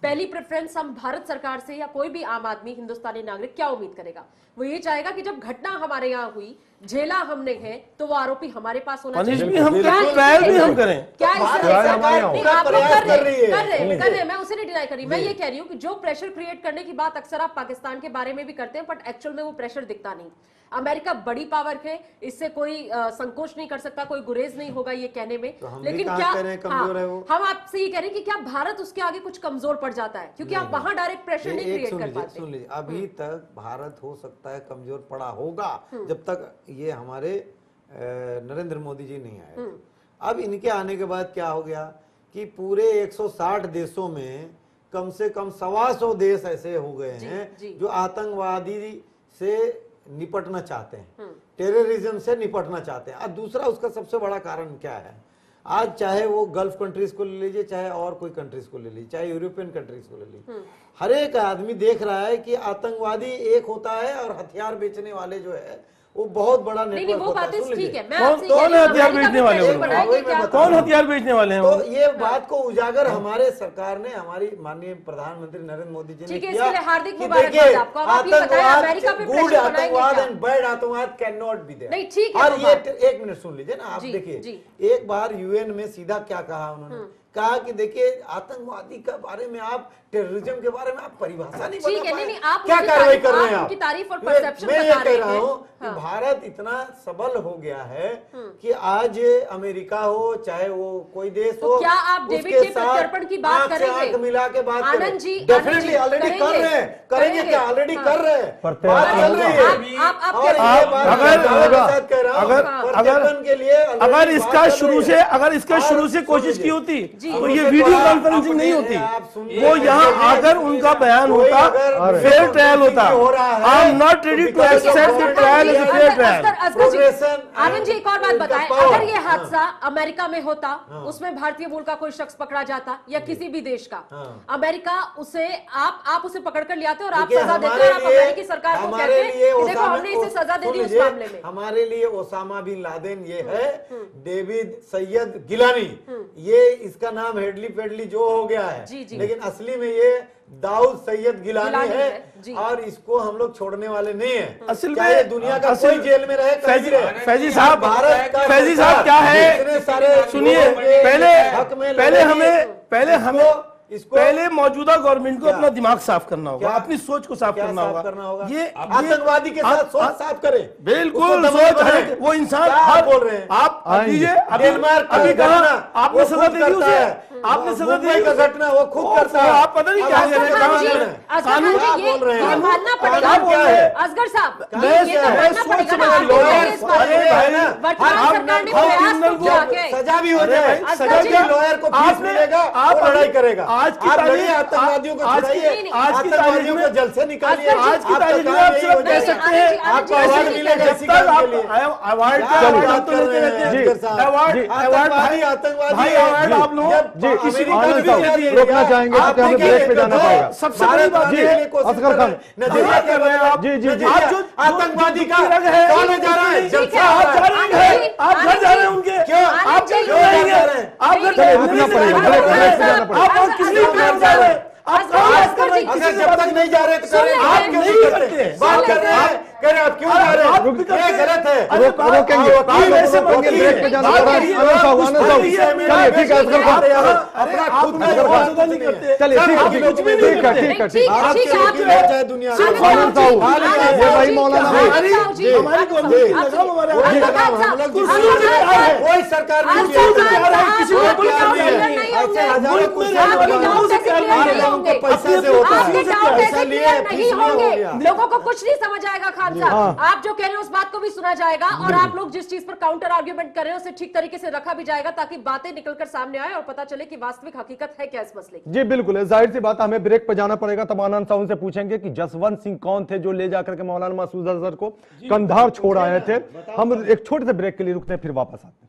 पहली प्रेफरेंस हम भारत सरकार से या कोई भी आम आदमी, हिंदुस्तानी नागरिक क्या उम्मीद करेगा? वो ये चाहेगा कि जब घटना हमारे यहाँ हुई, झेला हमने है, तो वो आरोपी हमारे पास होना चाहिए। ट्रायल भी हम करें, क्या कर रहे हैं, मैं उसे नहीं डिनाई कर रही। मैं ये कह रही हूँ कि जो प्रेशर क्रिएट करने की बात अक्सर आप पाकिस्तान के बारे में भी करते हैं, बट एक्चुअल में वो प्रेशर दिखता नहीं। अमेरिका बड़ी पावर है, इससे कोई संकोच नहीं कर सकता, कोई गुरेज नहीं होगा ये कहने में। तो लेकिन क्या हम आपसे ये कह रहे हैं कि क्या भारत उसके आगे कुछ कमजोर पड़ जाता है? क्योंकि आप वहां डायरेक्ट प्रेशर नहीं क्रिएट कर पाते। सुन लीजिए, अभी तक भारत हो सकता है कमजोर पड़ा होगा जब तक ये हमारे नरेंद्र मोदी जी नहीं आए। अब इनके आने के बाद क्या हो गया कि पूरे 160 देशों में कम से कम 125 देश ऐसे हो गए हैं जो आतंकवादी से निपटना चाहते हैं, टेररिज्म से निपटना चाहते हैं। और दूसरा उसका सबसे बड़ा कारण क्या है? आज चाहे वो गल्फ कंट्रीज को ले लीजिए, चाहे और कोई कंट्रीज को ले लीजिए, चाहे यूरोपियन कंट्रीज को ले लीजिए, हर एक आदमी देख रहा है कि आतंकवादी एक होता है और हथियार बेचने वाले जो है वो बहुत बड़ा नेटवर्क होता है। सुन लीजिए, कौन हथियार बेचने वाले हैं? कौन हथियार बेचने वाले हैं? तो ये बात को उजागर हमारे सरकार ने, हमारी माननीय प्रधानमंत्री नरेंद्र मोदी जी ने किया कि देखिए आतंकवाद, गुड आतंकवाद एंड बैड आतंकवाद कैन नॉट बी देयर। और ये एक मिनट सुन लीजिए ना आप, देखिए एक बार यूएन में सीधा क्या कहा उन्होंने, कहा कि देखिए आतंकवादी के बारे में आप, टेररिज्म के बारे में आप परिभाषा नहीं बता पाए, क्या कार्रवाई कर रहे हैं आप? मैं ये कह रहा हूँ कि भारत इतना सबल हो गया है कि आज अमेरिका हो चाहे वो कोई देश हो, क्या आप डेविड के प्रत्यर्पण की बात करेंगे? आंख मिला के बात करें, डेफिनेटली ऑलरेडी कर रहे हैं, करेंगे क्या, ऑलरेडी कर रहे हैं, बात चल रही है। अगर इसका शुरू से कोशिश की होती तो ये वीडियो कॉन्फ्रेंसिंग नहीं होती, वो यहाँ आकर उनका बयान होता, फेयर ट्रायल होता। I am not ready to accept the trial as a fair trial. Anand ji एक और बात बताएं, अगर ये हादसा अमेरिका में होता, उसमें भारतीय मूल का कोई शख्स पकड़ा जाता या किसी भी देश का, अमेरिका उसे आप उसे पकड़ कर ले आते और आप सजा देते और आप अमेरिकी सरकार को कहते हैं कि देखो हमने इसे सजा दे दी उस मामले में। हमारे लिए ओसामा बिन लादेन ये है, डेविड सैयद गिलानी, ये इसका नाम हेडली पेडली जो हो गया है, लेकिन असली में ये दाऊद सैयद गिलानी है और इसको हम लोग छोड़ने वाले नहीं है। असल में दुनिया का कोई जेल में रहे, फैजी साहब, भारत का फैजी साहब क्या है, सुनिए, पहले हमें पहले मौजूदा गवर्नमेंट को अपना दिमाग साफ करना होगा, अपनी सोच को साफ करना होगा। ये आतंकवादी के साथ सोच साफ करें, बिल्कुल सोच है वो इंसान। आप बोल रहे हैं, आप दीजिए, अभी कहा आपने सजा दे दी उसे, आपने सजा दी का घटना वो खुद करता है, आप पता नहीं क्या कानून बोल रहे हैं, मानना पड़ेगा असगर साहब, सजा भी हो जाए, सजा भी लॉयर को फीस मिलेगा, आप लड़ाई करेगा। आज की तारीख आतंकवादियों को छुड़ाइए, आतंकवादियों को जल से निकालिए। आज की तारीख में आप सिर्फ कह सकते हैं आपको अवार्ड मिलेगा इसी काम के लिए। अवार्ड आतंकवादी आप लोग किसी रोकना चाहेंगे तो हमें ब्रेक पे जाना पड़ेगा। सबसे बड़ी बात है असगर खान नजरिया कर रहे हैं आप, जी आप जो आतंकवादी का कौन जा रहा है, जब आप घर जा रहे हैं उनके, क्यों आप घर जा रहे हैं, आप घर रुकना पड़ेगा, ब्रेक पे जाना पड़ेगा। आप किस लिए घर जा रहे हैं? आप अगर जब तक नहीं जा रहे तो आप क्यों नहीं करते? बात कर रहे हैं, कह रहे आप क्यों जा रहे हैं? ये गलत है, रोकेंगे, ब्रेक पे जाना पड़ेगा। चलिए ठीक है, अपना खुद नहीं करते, चलिए ठीक है, दुनिया ये भाई मौलाना कोई सरकार पैसा से होता है, लोगों को कुछ नहीं समझ आएगा। खान साहब आप जो कह रहे हैं उस बात को भी सुना जाएगा और आप लोग जिस चीज पर काउंटर आर्ग्यूमेंट कर रहे हैं उसे ठीक तरीके से रखा भी जाएगा ताकि बातें निकलकर सामने आए और पता चले कि वास्तविक हकीकत है क्या इस मसले की। जी बिल्कुल, जाहिर सी बात, हमें ब्रेक पर जाना पड़ेगा। तब आनंद साहब से पूछेंगे कि जसवंत सिंह कौन थे जो ले जाकर के मौलाना मसूद अजहर को कंधार छोड़ आए थे। हम एक छोटे से ब्रेक के लिए रुकते हैं, फिर वापस आते हैं।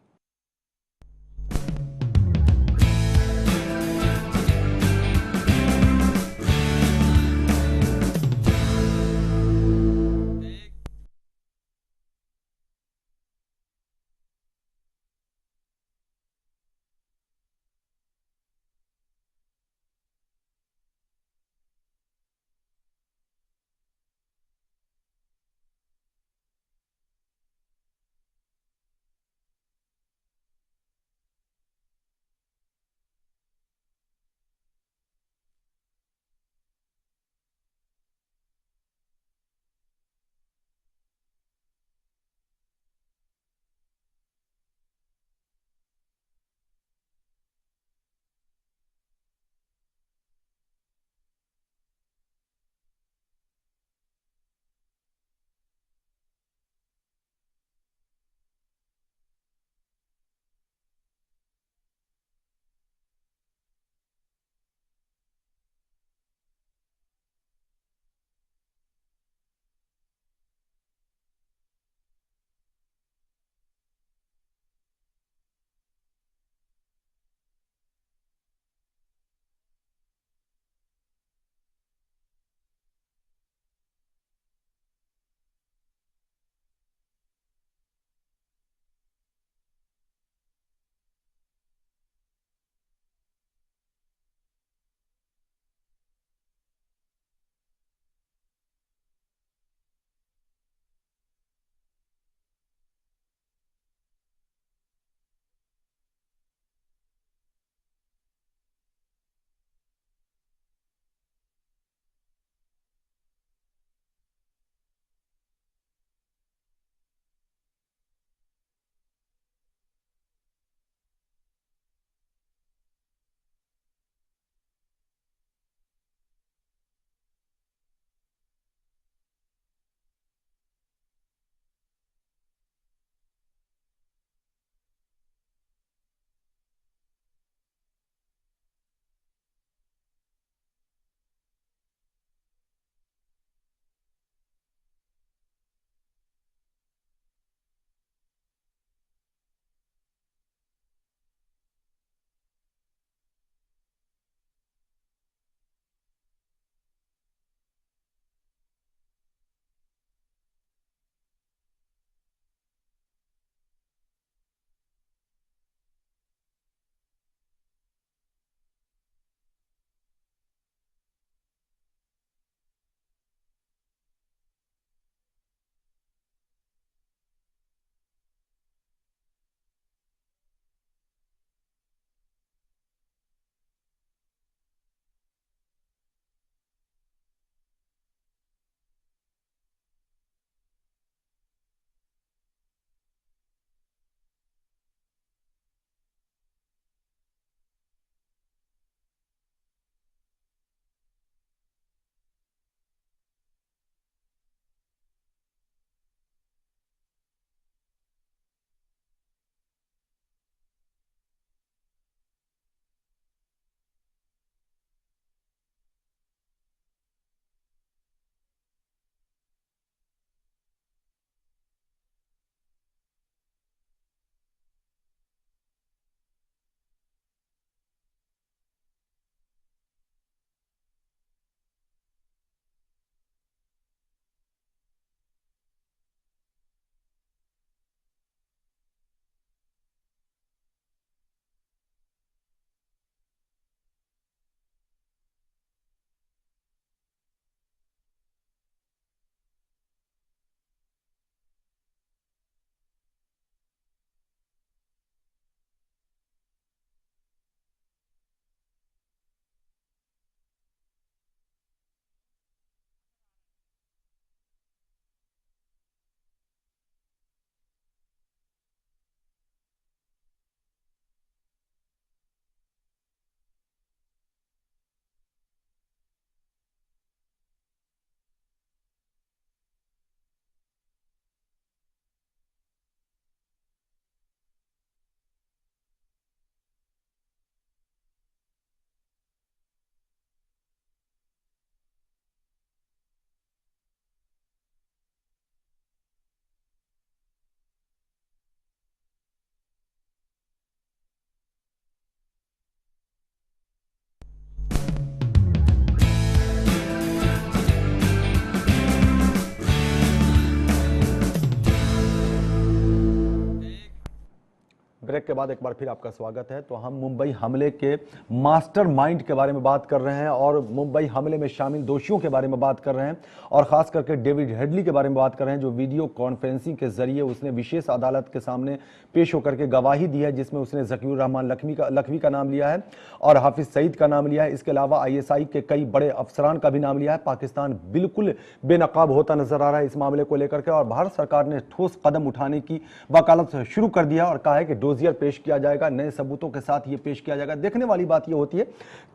ब्रेक के बाद एक बार फिर आपका स्वागत है। तो हम मुंबई हमले के मास्टरमाइंड के बारे में बात कर रहे हैं और मुंबई हमले में शामिल दोषियों के बारे में बात कर रहे हैं और खास करके डेविड हेडली के बारे में बात कर रहे हैं, जो वीडियो कॉन्फ्रेंसिंग के जरिए उसने विशेष अदालत के सामने पेश होकर के गवाही दी है, जिसमें उसने ज़कीउर रहमान लखवी का नाम लिया है और हाफिज सईद का नाम लिया है। इसके अलावा ISI के कई बड़े अफसरान का भी नाम लिया है। पाकिस्तान बिल्कुल बेनकाब होता नजर आ रहा है इस मामले को लेकर के और भारत सरकार ने ठोस कदम उठाने की वकालत शुरू कर दिया और कहा है कि डोजियर पेश किया जाएगा, नए सबूतों के साथ ये पेश किया जाएगा। देखने वाली बात ये होती है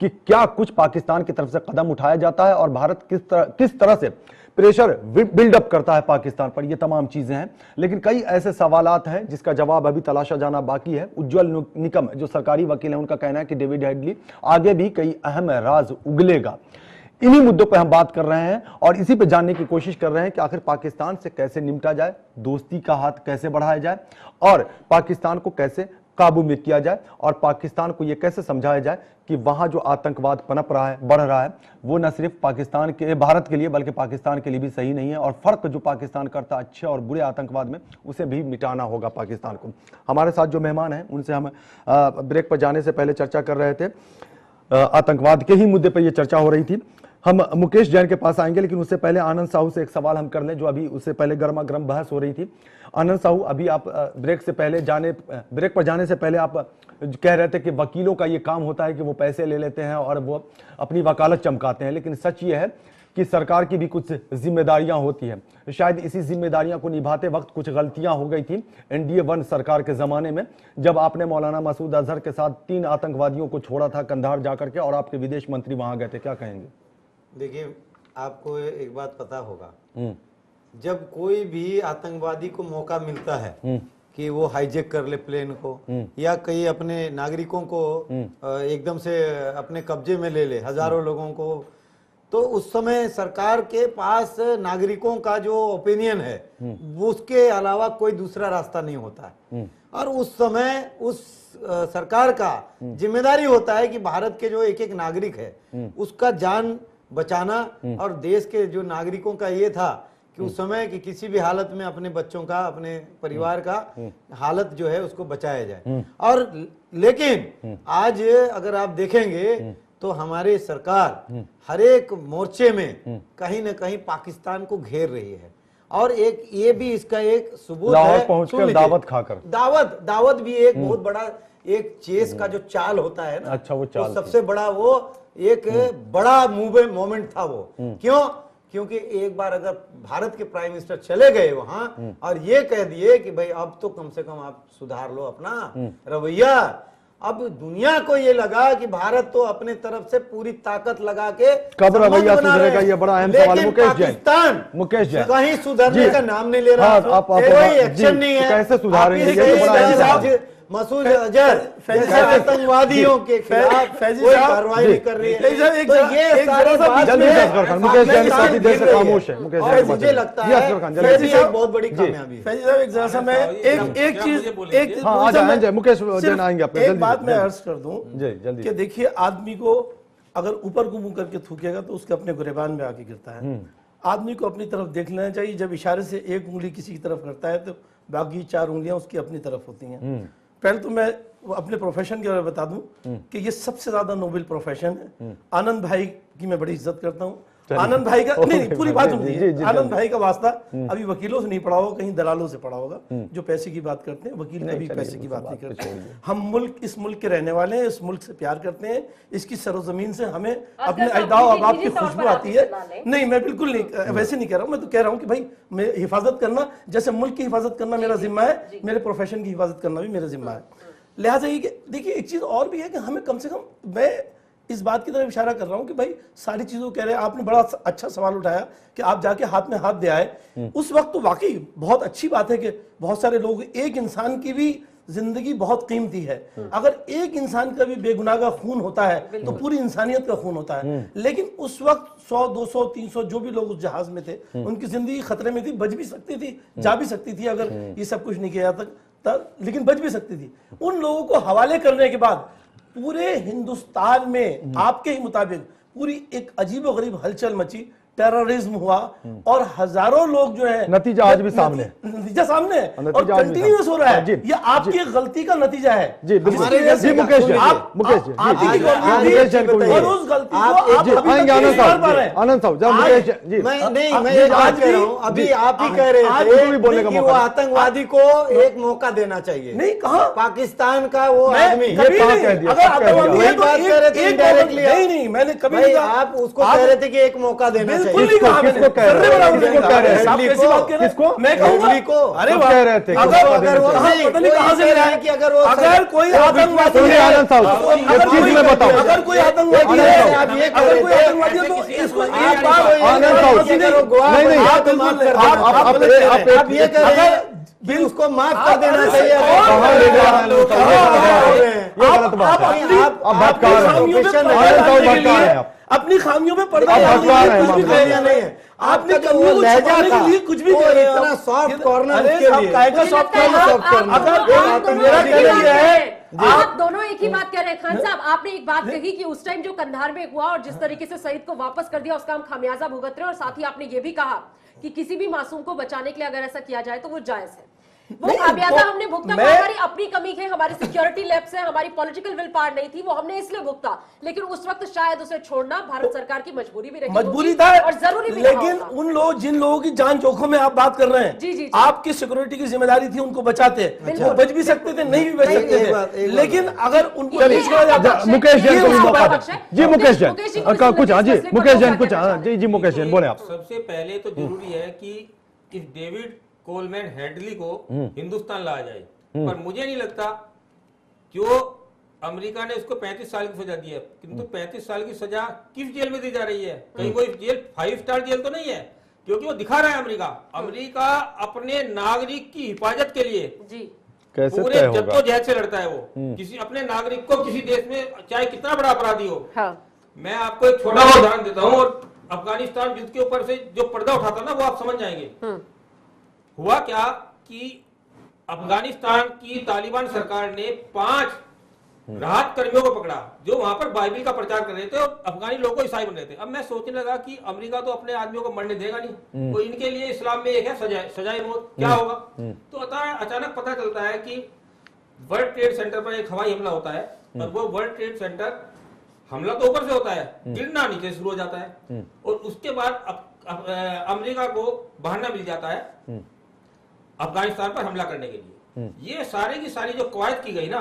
कि क्या कुछ पाकिस्तान की तरफ से कदम उठाया जाता है और भारत किस तरह से प्रेशर बिल्डअप करता है पाकिस्तान पर। ये तमाम चीजें हैं, लेकिन कई ऐसे सवालात हैं जिसका जवाब अभी तलाशा जाना बाकी है। उज्ज्वल निकम जो सरकारी वकील है, उनका कहना है कि डेविड हेडली आगे भी कई अहम राज उगलेगा। इन्हीं मुद्दों पर हम बात कर रहे हैं और इसी पे जानने की कोशिश कर रहे हैं कि आखिर पाकिस्तान से कैसे निपटा जाए, दोस्ती का हाथ कैसे बढ़ाया जाए और पाकिस्तान को कैसे काबू में किया जाए और पाकिस्तान को यह कैसे समझाया जाए कि वहां जो आतंकवाद पनप रहा है, बढ़ रहा है, वो न सिर्फ भारत के लिए बल्कि पाकिस्तान के लिए भी सही नहीं है और फर्क जो पाकिस्तान करता है अच्छे और बुरे आतंकवाद में, उसे भी मिटाना होगा पाकिस्तान को। हमारे साथ जो मेहमान हैं उनसे हम ब्रेक पर जाने से पहले चर्चा कर रहे थे, आतंकवाद के ही मुद्दे पर यह चर्चा हो रही थी। हम मुकेश जैन के पास आएंगे, लेकिन उससे पहले आनंद साहू से एक सवाल हम कर लें, जो अभी उससे पहले गर्मा गर्म बहस हो रही थी। आनंद साहू, अभी आप ब्रेक पर जाने से पहले आप कह रहे थे कि वकीलों का ये काम होता है कि वो पैसे ले लेते हैं और वो अपनी वकालत चमकाते हैं, लेकिन सच ये है कि सरकार की भी कुछ जिम्मेदारियां होती है। शायद इसी जिम्मेदारियां को निभाते वक्त कुछ गलतियां हो गई थी NDA 1 सरकार के जमाने में, जब आपने मौलाना मसूद अजहर के साथ 3 आतंकवादियों को छोड़ा था कंधार जाकर के और आपके विदेश मंत्री वहां गए थे। क्या कहेंगे? देखिए, आपको एक बात पता होगा, जब कोई भी आतंकवादी को मौका मिलता है कि वो हाईजैक कर ले प्लेन को या कई अपने नागरिकों को एकदम से अपने कब्जे में ले ले, हजारों लोगों को, तो उस समय सरकार के पास नागरिकों का जो ओपिनियन है वो उसके अलावा कोई दूसरा रास्ता नहीं होता है। और उस समय उस सरकार का जिम्मेदारी होता है कि भारत के जो एक एक नागरिक है उसका जान बचाना और देश के जो नागरिकों का ये था कि उस समय कि किसी भी हालत में अपने बच्चों का, अपने परिवार का हालत जो है उसको बचाया जाए। और लेकिन आज अगर आप देखेंगे तो हमारी सरकार हर एक मोर्चे में कहीं न कहीं पाकिस्तान को घेर रही है और एक ये भी इसका एक सबूत है, पहुंचकर दावत खाकर दावत भी एक बहुत बड़ा एक चेस का जो चाल होता है ना, अच्छा, वो चाल सबसे बड़ा वो एक बड़ा मोमेंट था वो। क्योंकि एक बार अगर भारत के प्राइम मिनिस्टर चले गए वहां और ये कह दिए कि भाई अब तो कम से कम आप सुधार लो अपना रवैया, अब दुनिया को ये लगा कि भारत तो अपने तरफ से पूरी ताकत लगा के कब रवैया सुधरेगा, ये बड़ा अहम सवाल है। मुकेश जैन कहीं सुधरने का नाम नहीं ले रहा, कोई एक्शन नहीं है। कैसे सुधारेंगे, ये तो बड़ा अहम सवाल है। मसूद अजहर आतंकवादियों के खिलाफ कोई कार्रवाई नहीं कर रही है, तो ये सारे बात मुकेश जैन काफी देर से खामोश है। और मुझे लगता है ये बहुत बड़ी कामयाबी है। फैजी साहब, एक जरा सा मैं एक चीज मुकेश जैन आएंगे आप, एक बात मैं अर्ज कर दूं कि देखिए, आदमी को अगर ऊपर को मुंह करके थूकेगा तो उसके अपने गुरेबान में आके गिरता है। आदमी को अपनी तरफ देख लेना चाहिए। जब इशारे से एक उंगली किसी की तरफ करता है तो बाकी 4 उंगलियां उसकी अपनी तरफ होती हैं। पहले तो मैं अपने प्रोफेशन के बारे में बता दूं कि ये सबसे ज्यादा नोबेल प्रोफेशन है। आनंद भाई की मैं बड़ी इज्जत करता हूं। आनंद भाई का नहीं, पूरी बात सुनिए। आनंद भाई का वास्ता अभी वकीलों से नहीं पड़ा होगा, कहीं दलालों से पड़ा होगा जो पैसे की बात करते हैं। वकील कभी पैसे की बात नहीं करते। हम इस मुल्क के रहने वाले हैं, इस मुल्क से प्यार करते हैं, इसकी सरोजमीन से हमें अपने अजदाद अबाब की खुशबू आती है। नहीं, मैं बिल्कुल नहीं वैसे नहीं कह रहा हूँ। मैं तो कह रहा हूँ कि भाई मैं हिफाजत करना, जैसे मुल्क की हिफाजत करना मेरा जिम्मा है, मेरे प्रोफेशन की हिफाजत करना भी मेरा जिम्मा है। लिहाजा ये देखिए, एक चीज और भी है कि हमें कम से कम, मैं इस बात की तरफ इशारा कर रहा हूं कि भाई सारी चीजों कह रहे हैं। आपने बड़ा अच्छा सवाल उठाया कि आप जाके हाथ में हाथ दे आए। उस वक्त तो वाकई बहुत अच्छी बात है कि बहुत सारे लोग, एक इंसान की भी जिंदगी बहुत कीमती है। अगर एक इंसान का भी बेगुनाह का खून होता है तो पूरी इंसानियत का खून होता है। लेकिन उस वक्त 100, 200, 300 जो भी लोग उस जहाज में थे, उनकी जिंदगी खतरे में थी। बच भी सकती थी, जा भी सकती थी अगर ये सब कुछ नहीं किया तक, लेकिन बच भी सकती थी। उन लोगों को हवाले करने के बाद पूरे हिंदुस्तान में आपके ही मुताबिक पूरी एक अजीब व गरीब हलचल मची। टेररिज्म हुआ और हजारों लोग जो है, नतीजा आज भी सामने नतीजा सामने है नतीजा और आज भी कंटिन्यूअस हो रहा है। जी, ये आपकी गलती का नतीजा है। जी बिल्कुल। हमारे जैसे जी मुकेश जी, मुकेश जी, आप जी, ही जी, गवर्नमेंट मुकेश जैन को भी और बोलिए। उस गलती को आप आप जी, अभी तक आएंगे नहीं आनंद सुधार साहब, पा रहे जी, हैं। आनंद साहब, जरा आज- मुकेश जी, मैं जी, एक बात आज कह रहा भी- हूँ, अभी जी, आप ही कह रहे आज थे को भी बोलने का कि मौका वो दें। आतंकवादी को एक मौका देना चाहिए। नहीं कहा पाकिस्तान का वो मैं आदमी कभी कहाँ नहीं, कह दिया, अगर कब कह आतंकवादी दिया? है तो बात कर रहे थे एक indirectly आप। नहीं मैंने कभी भाई नहीं कहा। आप उसको कह रहे थे कि एक मौका देना बिल्कुल चाहिए। नहीं कहा मैंने। किसको कह रहे सर्रे हैं? बराबर नहीं किसको कहा। कह रहे हैं? आप कैसी किसको? बात कह रहे हैं? किसको? मैं कहूंगा हेडली को। अरे कब वाह, कह रहे थे? अगर किसको अगर वो देना हाँ, नहीं, पता नहीं कोई कहाँ से कह मिला रहा है है कि अगर वो अगर कोई आतंकवादी सुनिए है, आनंद साहब, अगर एक चीज कोई- मैं बताऊं। अगर कोई आतंकवादी आनंद है, साहब, आप ये कह अगर रहे कोई थे, आतंकवादी है तो ऐसे इसको किसी एक को बार नहीं आनंद साहब, नहीं, अगर वो गोवा नहीं, में नहीं, था आप तो माफ कर आप- देना। आप- आप ये कह रहे हैं कि उसको माफ कर देना चाहिए। कहाँ ले जा रहे हैं लोग? ये गलत बात है। आप भटका रहे हैं। खामियों पे आनंद पर्दा साहब डालने के भटका रहे हैं लिए आप। अपनी खामियों पे पर्दा आप डालने भटका के रहे लिए हैं, कुछ भी भटका कह रहे रहे नहीं हैं। है। आपने आपका जो कमियों वो को लहजा छुपाने था, के लिए कुछ भी वो कह रहे हैं इतना आप। soft corner अरे उसके आप लिए। काहे का मुझे सॉफ्ट लगता है कॉर्नर? आप दोनों- अगर आप कोई दोनों मेरा एक ही कहना बात यह कह है रहे हैं। आप दोनों एक ही बात कह रहे हैं। खान साहब, आपने एक बात कही कि उस टाइम जो कंधार में हुआ और जिस तरीके से शहीद को वापस कर दिया उसका हम खामियाजा भुगत रहे हैं, और साथ ही आपने ये भी कहा कि किसी भी मासूम को बचाने के लिए अगर ऐसा किया जाए तो वो जायज है। वो नहीं, खामियाजा तो हमने भुगता, मैं- वो हमारी अपनी कमी है, हमारी सिक्योरिटी लैप्स है, हमारी पॉलिटिकल विल पावर नहीं थी, वो हमने इसलिए भुगता। लेकिन उस वक्त शायद उसे छोड़ना भारत सरकार की मजबूरी भी रही मजबूरी होगी था और जरूरी भी रहा लेकिन होगा। उन लोग जिन लोगों की जान जोखिम में आप बात कर रहे हैं, जी, जी, जी। आपकी सिक्योरिटी की जिम्मेदारी थी उनको बचाते। बिल्कुल। वो बच भी सकते थे, नहीं भी बच नहीं, सकते एक बात- थे, एक बात लेकिन अगर उनको ये नहीं छोड़ा आपका जाता। पक्ष है। मुकेश जैन को भी ये मौका आपका दें। पक्ष है। जी मुकेश जैन मुकेश जी को भी का कुछ, हाँ जी, इस फैसले पर मुकेश क्या जैन कुछ, कहना हाँ चाहेंगे? जी जी मुकेश जैन बोले आप। सबसे पहले तो जरूरी है कि इस डेविड कोलमैन हेडली को हिंदुस्तान लाया जाए, पर मुझे नहीं लगता जो अमेरिका ने उसको 35 साल की सजा दी है, किंतु 35 साल की सजा किस जेल में दी जा रही है? कहीं कोई जेल 5 स्टार जेल तो नहीं है, क्योंकि वो दिखा रहा है अमेरिका अपने नागरिक की हिफाजत के लिए जी कैसे पूरे तय होगा? जद्दोजहद से लड़ता है वो। किसी अपने नागरिक को किसी देश में चाहे कितना बड़ा अपराधी हो। हाँ मैं आपको एक छोटा सा उदाहरण देता हूँ, और अफगानिस्तान जिसके ऊपर से जो पर्दा उठाता ना वो आप समझ जाएंगे। हुआ क्या कि अफगानिस्तान की तालिबान सरकार ने 5 राहत कर्मियों को पकड़ा जो वहां पर बाइबिल का प्रचार कर रहे थे और अफगानी लोगों को ईसाई बन रहे थे। अब मैं सोचने लगा कि अमेरिका तो अपने आदमियों को मरने देगा नहीं, तो इनके लिए इस्लाम में एक है सजाए मौत, क्या होगा? तो अचानक पता चलता है कि वर्ल्ड ट्रेड सेंटर पर एक हवाई हमला होता है, और वो वर्ल्ड ट्रेड सेंटर हमला तो ऊपर से होता है, गिरना नीचे शुरू हो जाता है, और उसके बाद अमेरिका को बहाना मिल जाता है अफगानिस्तान पर हमला करने के लिए। ये सारी की सारी जो कवायद की गई ना,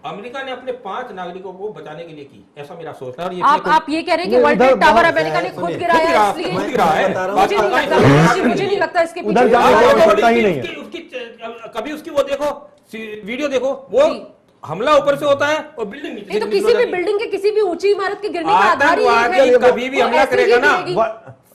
अमेरिका ने अपने 5 नागरिकों को बचाने के लिए की, ऐसा मेरा सोचना है। और आप ये कह रहे हैं कि नहीं, वर्ल्ड उधर ट्रेड टावर बहुत अमेरिका ने है, खुद सुनिए। गिराया है, इसलिए खुद गिरा है। मुझे नहीं लगता, मुझे नहीं लगता इसके उधर पीछे जाने कोई की कारण है। आवश्यकता ही नहीं है। कभी उसकी वो देखो वीडियो देखो, वो जी। हमला ऊपर से होता है और बिल्डिंग नीचे नहीं तो से किसी नीचे भी हो जाती है। बिल्डिंग के किसी भी ऊंची इमारत के गिरने का आधार ही ये आतंकवादी है। कभी भी वो हमला ऐसे ही करेगा ना, गिरेगी।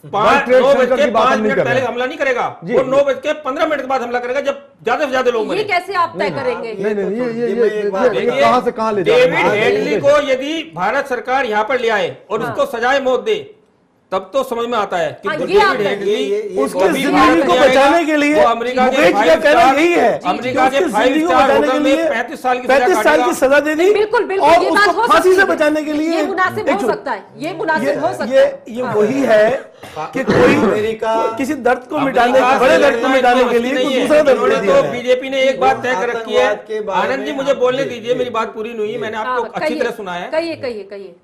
9:05 मिनट कर पहले रहे। हमला नहीं करेगा, जी। वो 9:15 मिनट के बाद हमला करेगा जब ज्यादा से ज्यादा लोग ये मरे। कैसे आप तय करेंगे? नहीं नहीं ये मैं एक बात ये देखिए, कहाँ से कहाँ ले जा रहे डेविड हैं? हेडली को यदि भारत सरकार यहाँ पर ले आए और उसको सजाए मौत दे, तब तो समझ में आता है कि हाँ, ये डेविड आप- हेडली ये उसकी कभी जिंदगी भारत को नहीं आएगा। बचाने के लिए वो अमेरिका के मुकेश का 5 कहना स्टार- यही है अमेरिका के उसकी 5 जिंदगी को स्टार बचाने के होटल लिए में 35 साल की 35 साल की सजा दे दी बिल्कुल बिल्कुल और ये बात उसको हो फांसी सकती से है। बचाने के लिए ये मुनासिब हो एक- सकता है, ये मुनासिब हो सकता है। ये वही है कि कोई अमेरिका किसी दर्द को अमेरिका मिटाने से बड़े दर्द को लड़ना मिटाने इतना के लिए मुश्किल कुछ नहीं है। दूसरा दर्द इन्होंने दे दिया तो है। बीजेपी ने एक बात तय कर रखी है। आतंकवाद के बारे आनंद जी में मुझे आप बोलने जी, दीजिए, जी। मेरी बात पूरी नहीं हुई, मैंने आपको हाँ, अच्छी कहिए, तरह सुना है। कहिए कहिए कहिए।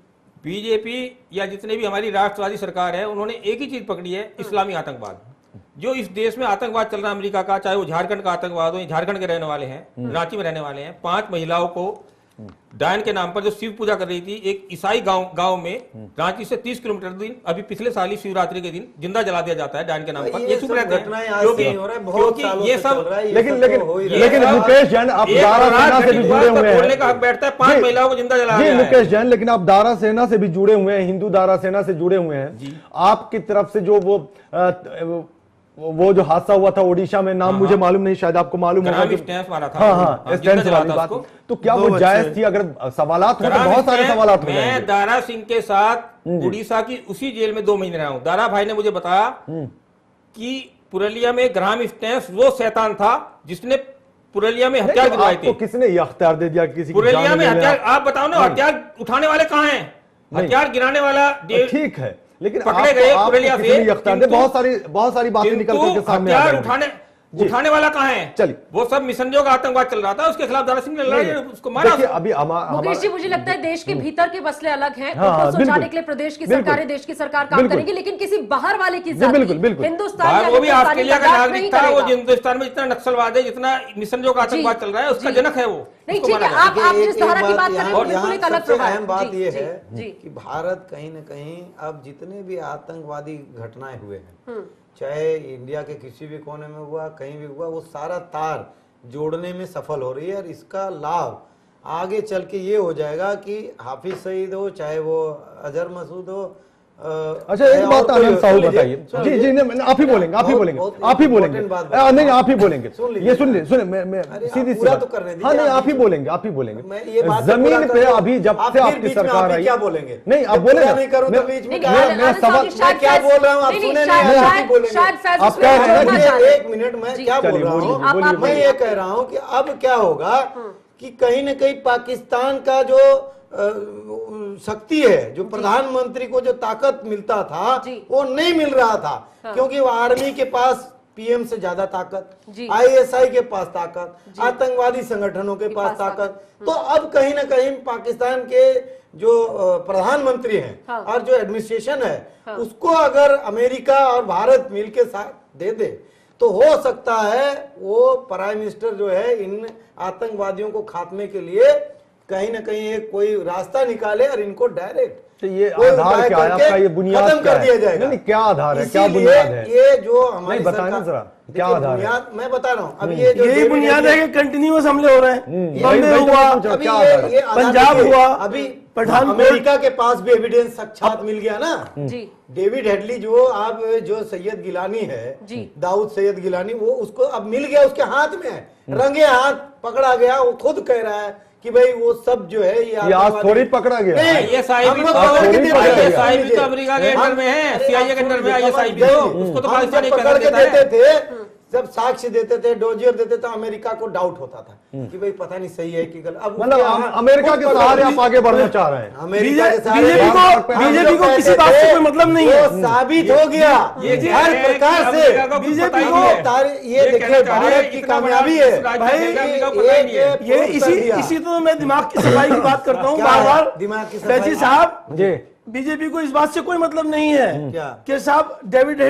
बीजेपी या जितने भी हमारी राष्ट्रवादी सरकार है उन्होंने एक ही चीज पकड़ी है, इस्लामी आतंकवाद। जो इस देश में आतंकवाद चल रहा है अमेरिका का, चाहे वो झारखंड का आतंकवाद हो, झारखंड के रहने वाले हैं, रांची में रहने वाले हैं, 5 महिलाओं को डायन के नाम पर जो शिव पूजा कर रही थी एक ईसाई गांव में, रांची से 30 किलोमीटर दिन, अभी पिछले साल ही शिवरात्रि के दिन जिंदा जला दिया जाता है डायन के नाम पर। ये ये चुप सब रहते घटनाएं हैं आज से नहीं हो रहा है, बहुत क्योंकि सालों ये से सब चल रहा है, ये लेकिन सब लेकिन तो हो ही रहा है। लेकिन ये सब- मुकेश जैन आप एक दारा रात सेना से भी घटित जुड़े बात हुए का बोलने हैं। का हक बैठता है, 5 जी। महिलाओं को जिंदा जला जी दिया है। मुकेश जैन, लेकिन आप दारा सेना से भी जुड़े हुए हैं, हिंदू दारा सेना से जुड़े हुए हैं। आपकी तरफ से जो वो जो हादसा हुआ था ओडिशा में, नाम मुझे मालूम नहीं, शायद आपको मालूम होगा। ग्राम स्टैंप वाला था। हाँ हाँ, हाँ जिंदा स्टैंप जला वाली था बात। उसको। तो क्या वो जायज थी? अगर सवालात हो तो ग्राम बहुत सारे स्टैंप, सवालात हो मैं जाएंगे। दारा सिंह के साथ उड़ीसा की उसी जेल में 2 महीने रहा हूं। दारा भाई ने मुझे बताया कि पुरलिया में ग्राम स्टैंप वो शैतान था जिसने पुरलिया में हथियार गिरवाए आपको थे। किसने ये अख्तियार दे दिया किसी की पुरलिया जान में लेने हथियार, आप बताओ ना, हथियार उठाने वाले कहाँ हैं? नहीं। हथियार गिराने वाला ठीक है, लेकिन पकड़े गए आप पुरलिया से, बहुत सारी बातें निकल करके सामने आ हथियार रही हैं। उठाने वाला कहाँ है? चलिए, वो सब मिशन जो आतंकवाद चल रहा था, उसके खिलाफ दारा सिंह ने लड़ाई, उसको मारा। देखिए अभी मुकेश जी, मुझे लगता है देश के भीतर के मसले अलग हैं, हाँ, उनको सुलझाने बिल्कुल, के लिए प्रदेश की बिल्कुल, सरकारें, देश की सरकार काम बिल्कुल, करेगी, लेकिन किसी बाहर वाले की बिल्कुल, बिल्कुल। हिंदुस्तान वो भी ऑस्ट्रेलिया का नागरिक नहीं था, वो करेगा। हिंदुस्तान में जितना नक्सलवाद है, जितना मिशन जो आतंकवाद चल रहा है, उसका जनक है वो। नहीं, उसको ठीक है, मारा जाए। आप जिस धारा की बात कर रहे हैं, यहाँ बिल्कुल एक अलग सबसे प्रभाव है। अहम बात जी, ये जी, है जी। कि भारत कहीं न कहीं अब जितने भी आतंकवादी घटनाएं हुए हैं, चाहे इंडिया के किसी भी कोने में हुआ, कहीं भी हुआ, वो सारा तार जोड़ने में सफल हो रही है। और इसका लाभ आगे चल के ये हो जाएगा कि हाफिज सईद हो, चाहे वो अजहर मसूद हो। अच्छा, एक बात आनंद साहू बताइए। जी जी, नहीं, आप ही बोलेंगे, आप ही बोलेंगे, आप ही बोलेंगे। नहीं, आप ही बोलेंगे। ये सुनिए, मैं सीधी सी बात। हाँ, नहीं, आप ही बोलेंगे, आप ही बोलेंगे। जमीन पे अभी जब से आपकी सरकार आई, क्या बोलेंगे? नहीं, आप बोले नहीं करो तो बीच में मैं सवाल मैं क्या बोल रहा हूँ आप सुने नहीं, आप ही बोलेंगे। आप कह रहे हैं कि एक मिनट, मैं क्या बोल रहा हूँ? मैं ये कह रहा हूँ कि अब क्या होगा कि कहीं न कहीं पाकिस्तान का जो शक्ति है, जो प्रधानमंत्री को जो ताकत मिलता था, वो नहीं मिल रहा था। क्योंकि वो आर्मी के पास पीएम से ज्यादा ताकत, आईएसआई के पास ताकत, आतंकवादी संगठनों के पास ताकत। तो अब कहीं ना कहीं पाकिस्तान के जो प्रधानमंत्री हैं और जो एडमिनिस्ट्रेशन है, उसको अगर अमेरिका और भारत मिलके साथ दे दे तो हो सकता है वो प्राइम मिनिस्टर जो है इन आतंकवादियों को खात्मे के लिए कहीं ना कहीं एक कोई रास्ता निकाले और इनको डायरेक्ट तो ये आधार क्या है आपका, ये बुनियाद खत्म कर दिया जाएगा। नहीं, क्या आधार है, क्या बुनियाद है? ये जो हमारी बताना जरा, क्या आधार है? मैं बता रहा हूँ। अब ये जो यही बुनियाद है कि कंटिन्यूअस हमले हो रहे हैं। बम्बे हुआ, क्या आधार है? पंजाब हुआ, अभी पठानकोट, अमेरिका के पास भी एविडेंस साक्षात मिल गया ना। जी, डेविड हेडली जो आप जो सैयद गिलानी है, दाऊद सैयद गिलानी, वो उसको अब मिल गया, उसके हाथ में है, रंगे हाथ पकड़ा गया। वो खुद कह रहा है कि भाई वो सब जो है ये आज थोड़ी पकड़ा गया। आईएसआई भी तो अमेरिका के अंडर में है, सीआईए के अंडर में आईएसआई भी, उसको तो पाकिस्तान ही पकड़ के देते थे। जब साक्ष्य देते थे, डोजियर देते थे, अमेरिका को डाउट होता था कि भाई पता नहीं सही है कि गलत। अब मतलब अमेरिका के सहारे आप आगे बढ़ना चाह रहे हैं। अमेरिका के बीजेपी को किसी बात से कोई मतलब नहीं है, साबित हो गया हर प्रकार से। बीजेपी को ये देखिए भारत की कामयाबी है भाई। ये इसी तो मैं दिमाग की सफाई की बात करता हूँ बार बार। दिमाग की सफाई साहब जी, बीजेपी को इस बात से कोई मतलब नहीं है क्या? कि साहब डेविड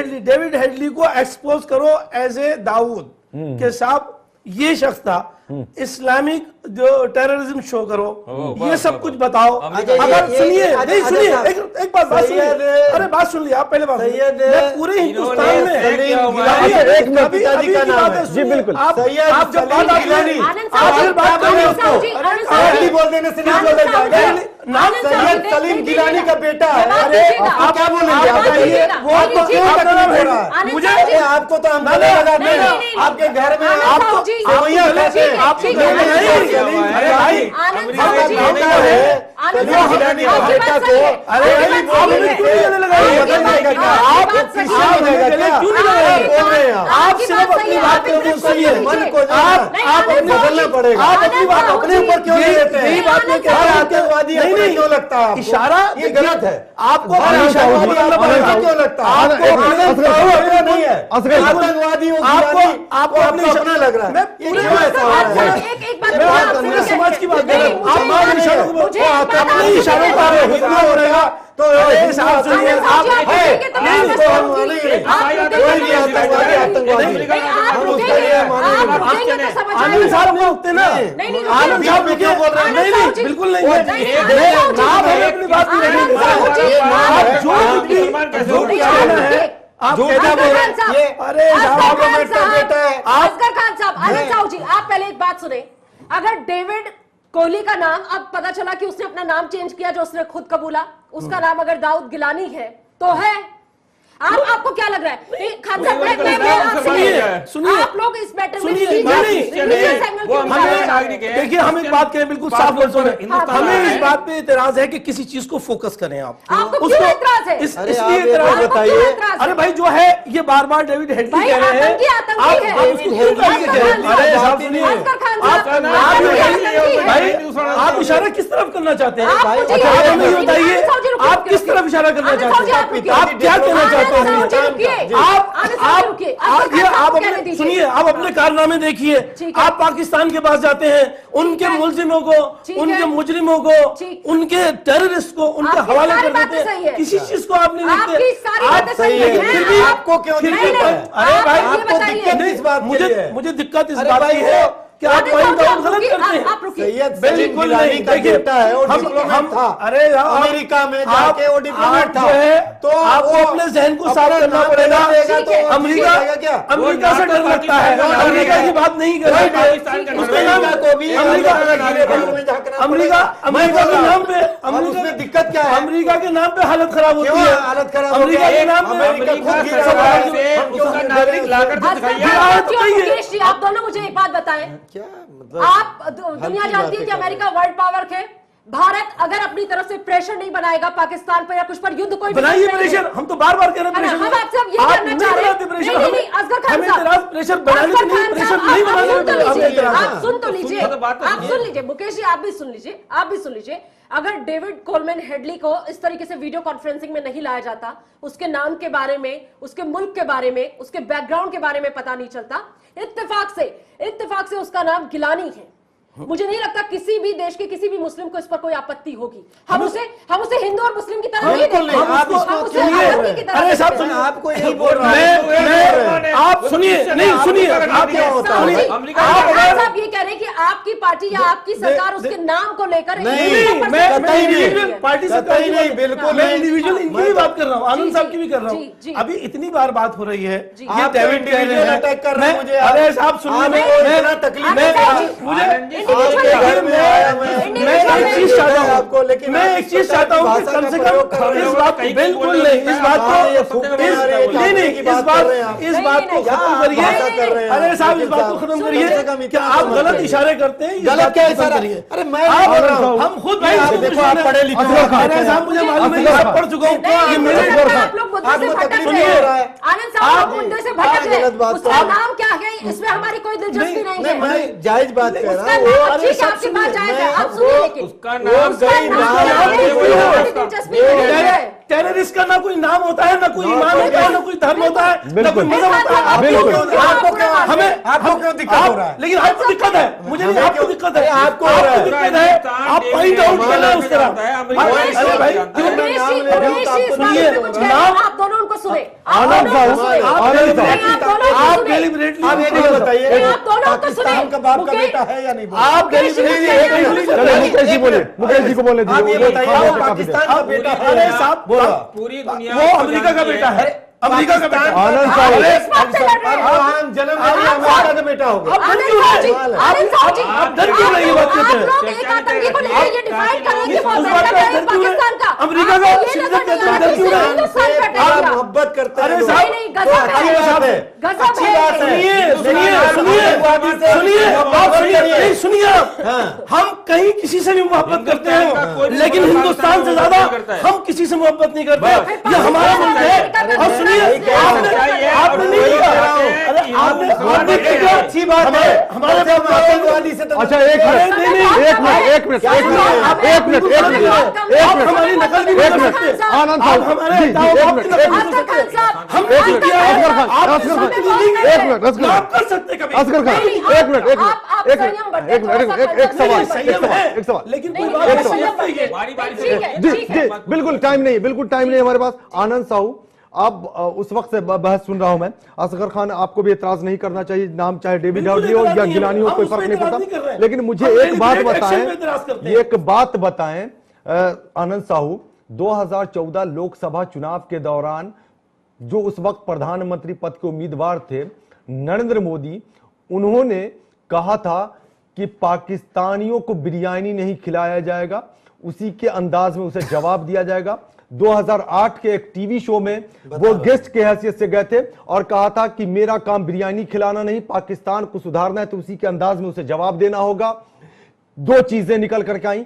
हेडली को एक्सपोज करो एज ए दाऊद के साहब ये शख्स था, इस्लामिक जो टेररिज्म शो करो, ये सब कुछ बताओ। अगर सुनिए, नहीं सुनिए, एक बात सुनिए, अरे बात सुन लिया आप, पहले बात मैं पूरे हिंदुस्तान में पिताजी का नाम है जी, बिल्कुल। आप जब बात बोल देने से नहीं बोला जाएगा। नाम सैयद सलीम गिलानी का बेटा है। अरे आप क्या बोलेंगे? वो आपको क्यों तकलीफ हो रहा है? मुझे आपको तो हम गले लगाते हैं, आपके घर में आपको सवैया कहते हैं, आपके घर में आप सिर्फ अपनी बात को सुनिए, मन को आप बदलना पड़ेगा। आप अपनी बात अपने ऊपर क्यों नहीं लेते हैं? बात में क्या आतंकवादी नहीं क्यों लगता है? इशारा ये गलत है। आपको क्यों लगता है? आपको नहीं है आतंकवादी, आपको अपना अपना लग रहा है। ये क्यों ऐसा हो रहा है? समाज की बात कर रहे हैं आप, अपने इशारों पर हिस्सा हो रहेगा तो साहब सुनिए, आप नहीं तो हम नहीं, कोई भी आतंकवादी हम उसके लिए मानेंगे। आनंद साहब बोलते ना, आनंद साहब क्यों बोल रहे हैं? नहीं बिल्कुल नहीं, नाम है अपनी बात की नहीं। आप जो भी है आप क्या बोल रहे हैं? अरे असगर खान साहब, आनंद साहू जी, आप पहले एक बात सुने। अगर डेविड कोहली का नाम अब पता चला कि उसने अपना नाम चेंज किया, जो उसने खुद कबूला, उसका नाम अगर दाऊद गिलानी है तो है। आपको क्या लग रहा है खान साहब, सुनिए आप लोग इस मैटर में देखिए, हम एक बात करें बिल्कुल साफ वर्षों में, हमें इस बात पे इतराज है कि किसी चीज को फोकस करें आप। आपको क्यों इतराज है? इसलिए इतराज बताइए। अरे भाई जो है ये बार बार डेविड हेडली कह रहे हैं, आप इशारा किस तरफ करना चाहते हैं? आप बताइए, आप किस तरफ इशारा करना चाहते हैं? आप क्या कहना चाहते हैं? आप सुनिए, आप अपने कारनामे देखिए। आप पाकिस्तान के पास जाते हैं, उनके मुलजिमों को, उनके मुजरिमों को, उनके टेररिस्ट को उनके हवाले कर देते हैं। किसी चीज को आप नहीं देखते। फिर भी आपको क्यों दिक्कत है? अरे भाई आपको दिक्कत इस बात के लिए है? मुझे दिक्कत इस बात की है कि आप पॉइंट आउट गलत करते हैं। सैयद बिल्कुल नहीं, का बेटा है और डिप्लोमेट था। अरे अमेरिका में जाके वो डिप्लोमेट था, तो आपको अपने जहन को साफ करना पड़ेगा। अमेरिका से डर लगता है, अमेरिका की बात नहीं कर रहे। अमेरिका के नाम पे, उसमें दिक्कत क्या है? अमेरिका के नाम पे हालत खराब होती है। हालत खराब अमेरिका के नाम पे नागरिक लाकर आप दोनों मुझे एक बात बताएं, क्या मतलब? आप दुनिया जानती है कि अमेरिका वर्ल्ड पावर है। भारत अगर अपनी तरफ से प्रेशर नहीं बनाएगा पाकिस्तान पर या कुछ पर युद्ध कोई बनाइए प्रेशर। हम तो बार बार कह रहे हैं हम आपसे अब ये करना चाह रहे हैं। नहीं, असगर खान साहब, प्रेशर बनाने के लिए प्रेशर नहीं बनाने। आप सुन तो लीजिए, आप सुन लीजिए, मुकेश जी आप भी सुन लीजिए, आप भी सुन लीजिए। अगर डेविड कोलमैन हेडली को इस तरीके से वीडियो कॉन्फ्रेंसिंग में नहीं लाया जाता, उसके नाम के बारे में, उसके मुल्क के बारे में, उसके बैकग्राउंड के बारे में पता नहीं चलता, इत्तेफाक से उसका नाम गिलानी है। मुझे नहीं लगता किसी भी देश के किसी भी मुस्लिम को इस पर कोई आपत्ति होगी। हम उसे हिंदू और मुस्लिम की तरह नहीं देखते, हम उसे आतंकी की तरह। अरे साहब सुनिए, आपको यही बोल रहा है। आप सुनिए, नहीं सुनिए, आप क्या होता है? आप ये कह रहे हैं कि आपकी पार्टी या आपकी सरकार उसके नाम को लेकर मैं पार्टी से नहीं, बिल्कुल मैं इंडिविजुअल इनकी भी बात कर रहा हूँ, आनंद साहब की भी कर रहा हूँ। अभी इतनी बार बात हो रही है, ये डेविड अटैक कर रहे हैं मुझे। अरे साहब सुनिए, मुझे मैं एक चीज चाहता हूँ आपको, लेकिन मैं एक चीज चाहता हूँ कि कम से कम इस बात को बिल्कुल नहीं, इस बात को नहीं, इस बात को खत्म करिए। अरे साहब इस बात को खत्म करिए कि आप गलत इशारे करते हैं। गलत क्या इशारा करिए? अरे मैं हम खुद भाई देखो, आप पढ़े लिखे हैं। अरे साहब मुझे मालूम है, आप पढ़ चुका हूँ। ये मेरे आपको तकलीफ नहीं हो रहा है। आनंद साहब आप मुद्दे से भटक रहे हैं। उसका नाम क्या है इसमें हमारी कोई दिलचस्पी नहीं है। मैं जायज बात कर रहा हूँ। ठीक है, आपकी बात जायज है, आप सुनिए, लेकिन उसका नाम टेररिस्ट का ना कोई नाम होता है, ना कोई ईमान होता है, ना कोई धर्म होता है, ना कोई मजहब होता है। आपको क्यों दिक्कत हो रहा है? लेकिन आपको दिक्कत है, मुझे नहीं, आपको दिक्कत है, आपको दिक्कत है। आप पॉइंट आउट करना है उस तरह। अरे भाई सुनिए, नाम आप दोनों उनको सुने, आनंद आप डेलिबरेटली आप ये नहीं बताइए आप दोनों को सुने। पाकिस्तान का बाप का बेटा है या नहीं? आप मुकेश जी बोले, मुकेश जी को बोले आप ये बताइए, पाकिस्तान का बेटा है? अरे साहब पूरी दुनिया वो अमेरिका का बेटा है, अमेरिका का बेटा। आनंद आप जन्म अमेरिका का बेटा होगा। आप डर क्यों नहीं बात करते हैं? अमेरिका का आप मोहब्बत करते हैं। अरे सुनिए, हम कहीं किसी से भी मोहब्बत करते हैं, लेकिन हिंदुस्तान से ज्यादा हम किसी से मोहब्बत नहीं करते। ये हमारा मुल्क है। और सुनिए, आपने नहीं किया। अरे आपने अच्छी बात है हमारे आतंकवादी से। अच्छा एक मिनट हमारी नकल भी नहीं कर सकते। आनंद साहब हमारे हम कर सकते कभी। असगर खान एक सवाल लेकिन कोई बात जी बिल्कुल टाइम नहीं हमारे पास। आनंद साहू, आप उस वक्त से बहस सुन रहा हूं मैं। असगर खान, आपको भी एतराज नहीं करना चाहिए, नाम चाहे डेविड हेडली हो या गिलानी हो, कोई फर्क नहीं पड़ता। लेकिन मुझे एक बात बताएं आनंद साहू, 2014 लोकसभा चुनाव के दौरान जो उस वक्त प्रधानमंत्री पद के उम्मीदवार थे नरेंद्र मोदी, उन्होंने कहा था कि पाकिस्तानियों को बिरयानी नहीं खिलाया जाएगा। उसी के अंदाज में उसे जवाब दिया जाएगा। 2008 के एक टीवी शो में वो गेस्ट के हैसियत से गए थे और कहा था कि मेरा काम बिरयानी खिलाना नहीं, पाकिस्तान को सुधारना है, तो उसी के अंदाज में उसे जवाब देना होगा। 2 चीजें निकल करके आई।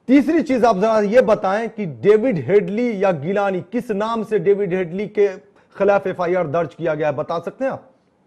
तीसरी चीज आप जरा ये बताएं कि डेविड हेडली या गिलानी, किस नाम से डेविड हेडली के खिलाफ FIR दर्ज किया गया है, बता सकते हैं आप?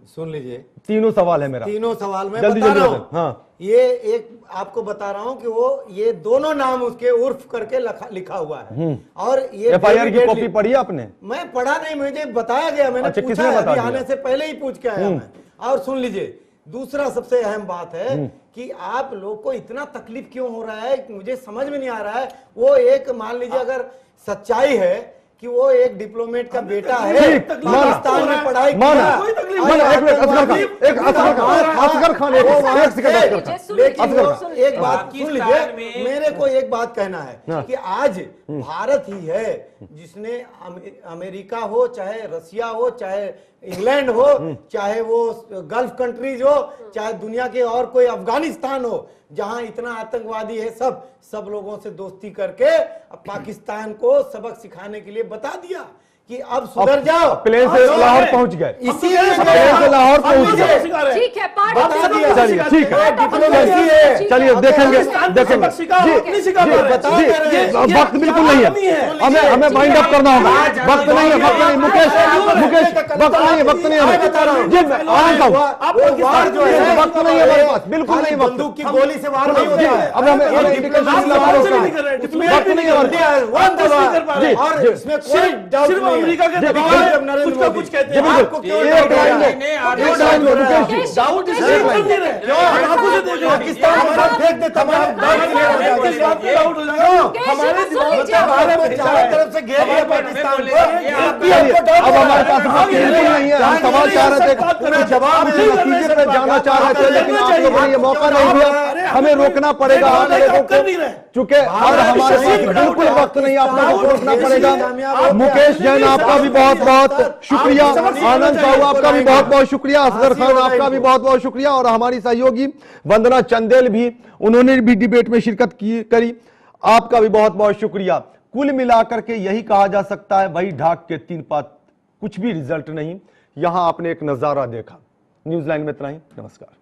सुन लीजिए, तीनों सवाल है मेरा, तीनों सवाल में जल्दी बता जल्दी रहा हूं। हाँ, ये एक आपको बता रहा हूं कि वो ये दोनों नाम उसके उर्फ करके लिखा हुआ है। और ये FIR की कॉपी पढ़ी आपने? मैं पढ़ा नहीं, मुझे बताया गया, मैंने अच्छा, पूछा किसने है, बता अभी दिया? आने से पहले ही पूछ के आया मैं। और सुन लीजिए, दूसरा सबसे अहम बात है कि आप लोग को इतना तकलीफ क्यों हो रहा है, मुझे समझ में नहीं आ रहा है। वो एक मान लीजिए अगर सच्चाई है कि वो एक डिप्लोमेट का बेटा है, पाकिस्तान में पढ़ाई किया, लेकिन एक बात सुन लीजिए, मेरे को एक बात कहना है कि आज भारत ही है जिसने अमेरिका हो, चाहे रसिया हो, चाहे इंग्लैंड हो, चाहे वो गल्फ कंट्रीज हो, चाहे दुनिया के और कोई अफगानिस्तान हो, जहां इतना आतंकवादी है, सब लोगों से दोस्ती करके पाकिस्तान को सबक सिखाने के लिए बता दिया कि अब सुधर जाओ। प्लेन से लाहौर पहुंच गए, इसीलिए प्लेन से लाहौर पहुंच गए। ठीक है, बता दिया। चलिए ठीक है, डिप्लोमेसी है। चलिए देखेंगे देखेंगे वक्त बिल्कुल नहीं है, हमें वाइंड अप करना होगा। वक्त नहीं है, वक्त नहीं, मुकेश वक्त नहीं है, वक्त नहीं है, वक्त नहीं है हमारे पास, बिल्कुल नहीं वक्त। बंदूक की गोली से वार नहीं होता है। अब हमें वक्त नहीं है हमारे पास। और इसमें कोई डाउट नहीं है। अमेरिका के दबाव में कुछ का कुछ कहते हैं। आपको क्यों डाउट डाउट इसलिए कर नहीं रहे, हम आंखों से देख रहे हैं। पाकिस्तान हमारा फेंक देता है, किस बात पे डाउट हो जाएगा? हमारे दिमाग में चारों तरफ से घेर लिया पाकिस्तान को। अब हमारे पास वक्त बिल्कुल नहीं है, हम सवाल चाह रहे थे, जवाब नतीजे पे जाना चाह रहे थे, लेकिन आप लोगों ने ये मौका नहीं दिया। हमें रोकना पड़ेगा आप लोगों को, चूंकि और हमारे पास बिल्कुल वक्त नहीं, आप लोगों को रोकना पड़ेगा। मुकेश जैन आपका भी बहुत बहुत शुक्रिया, आनंद साहू आपका भी बहुत बहुत शुक्रिया, असगर खान आपका भी बहुत बहुत शुक्रिया, और हमारी सहयोगी वंदना चंदेल भी, उन्होंने भी डिबेट में शिरकत करी, आपका भी बहुत बहुत शुक्रिया। कुल मिलाकर के यही कहा जा सकता है, वही ढाक के 3 पात, कुछ भी रिजल्ट नहीं। यहां आपने एक नजारा देखा। न्यूज़ लाइन में इतना ही, नमस्कार।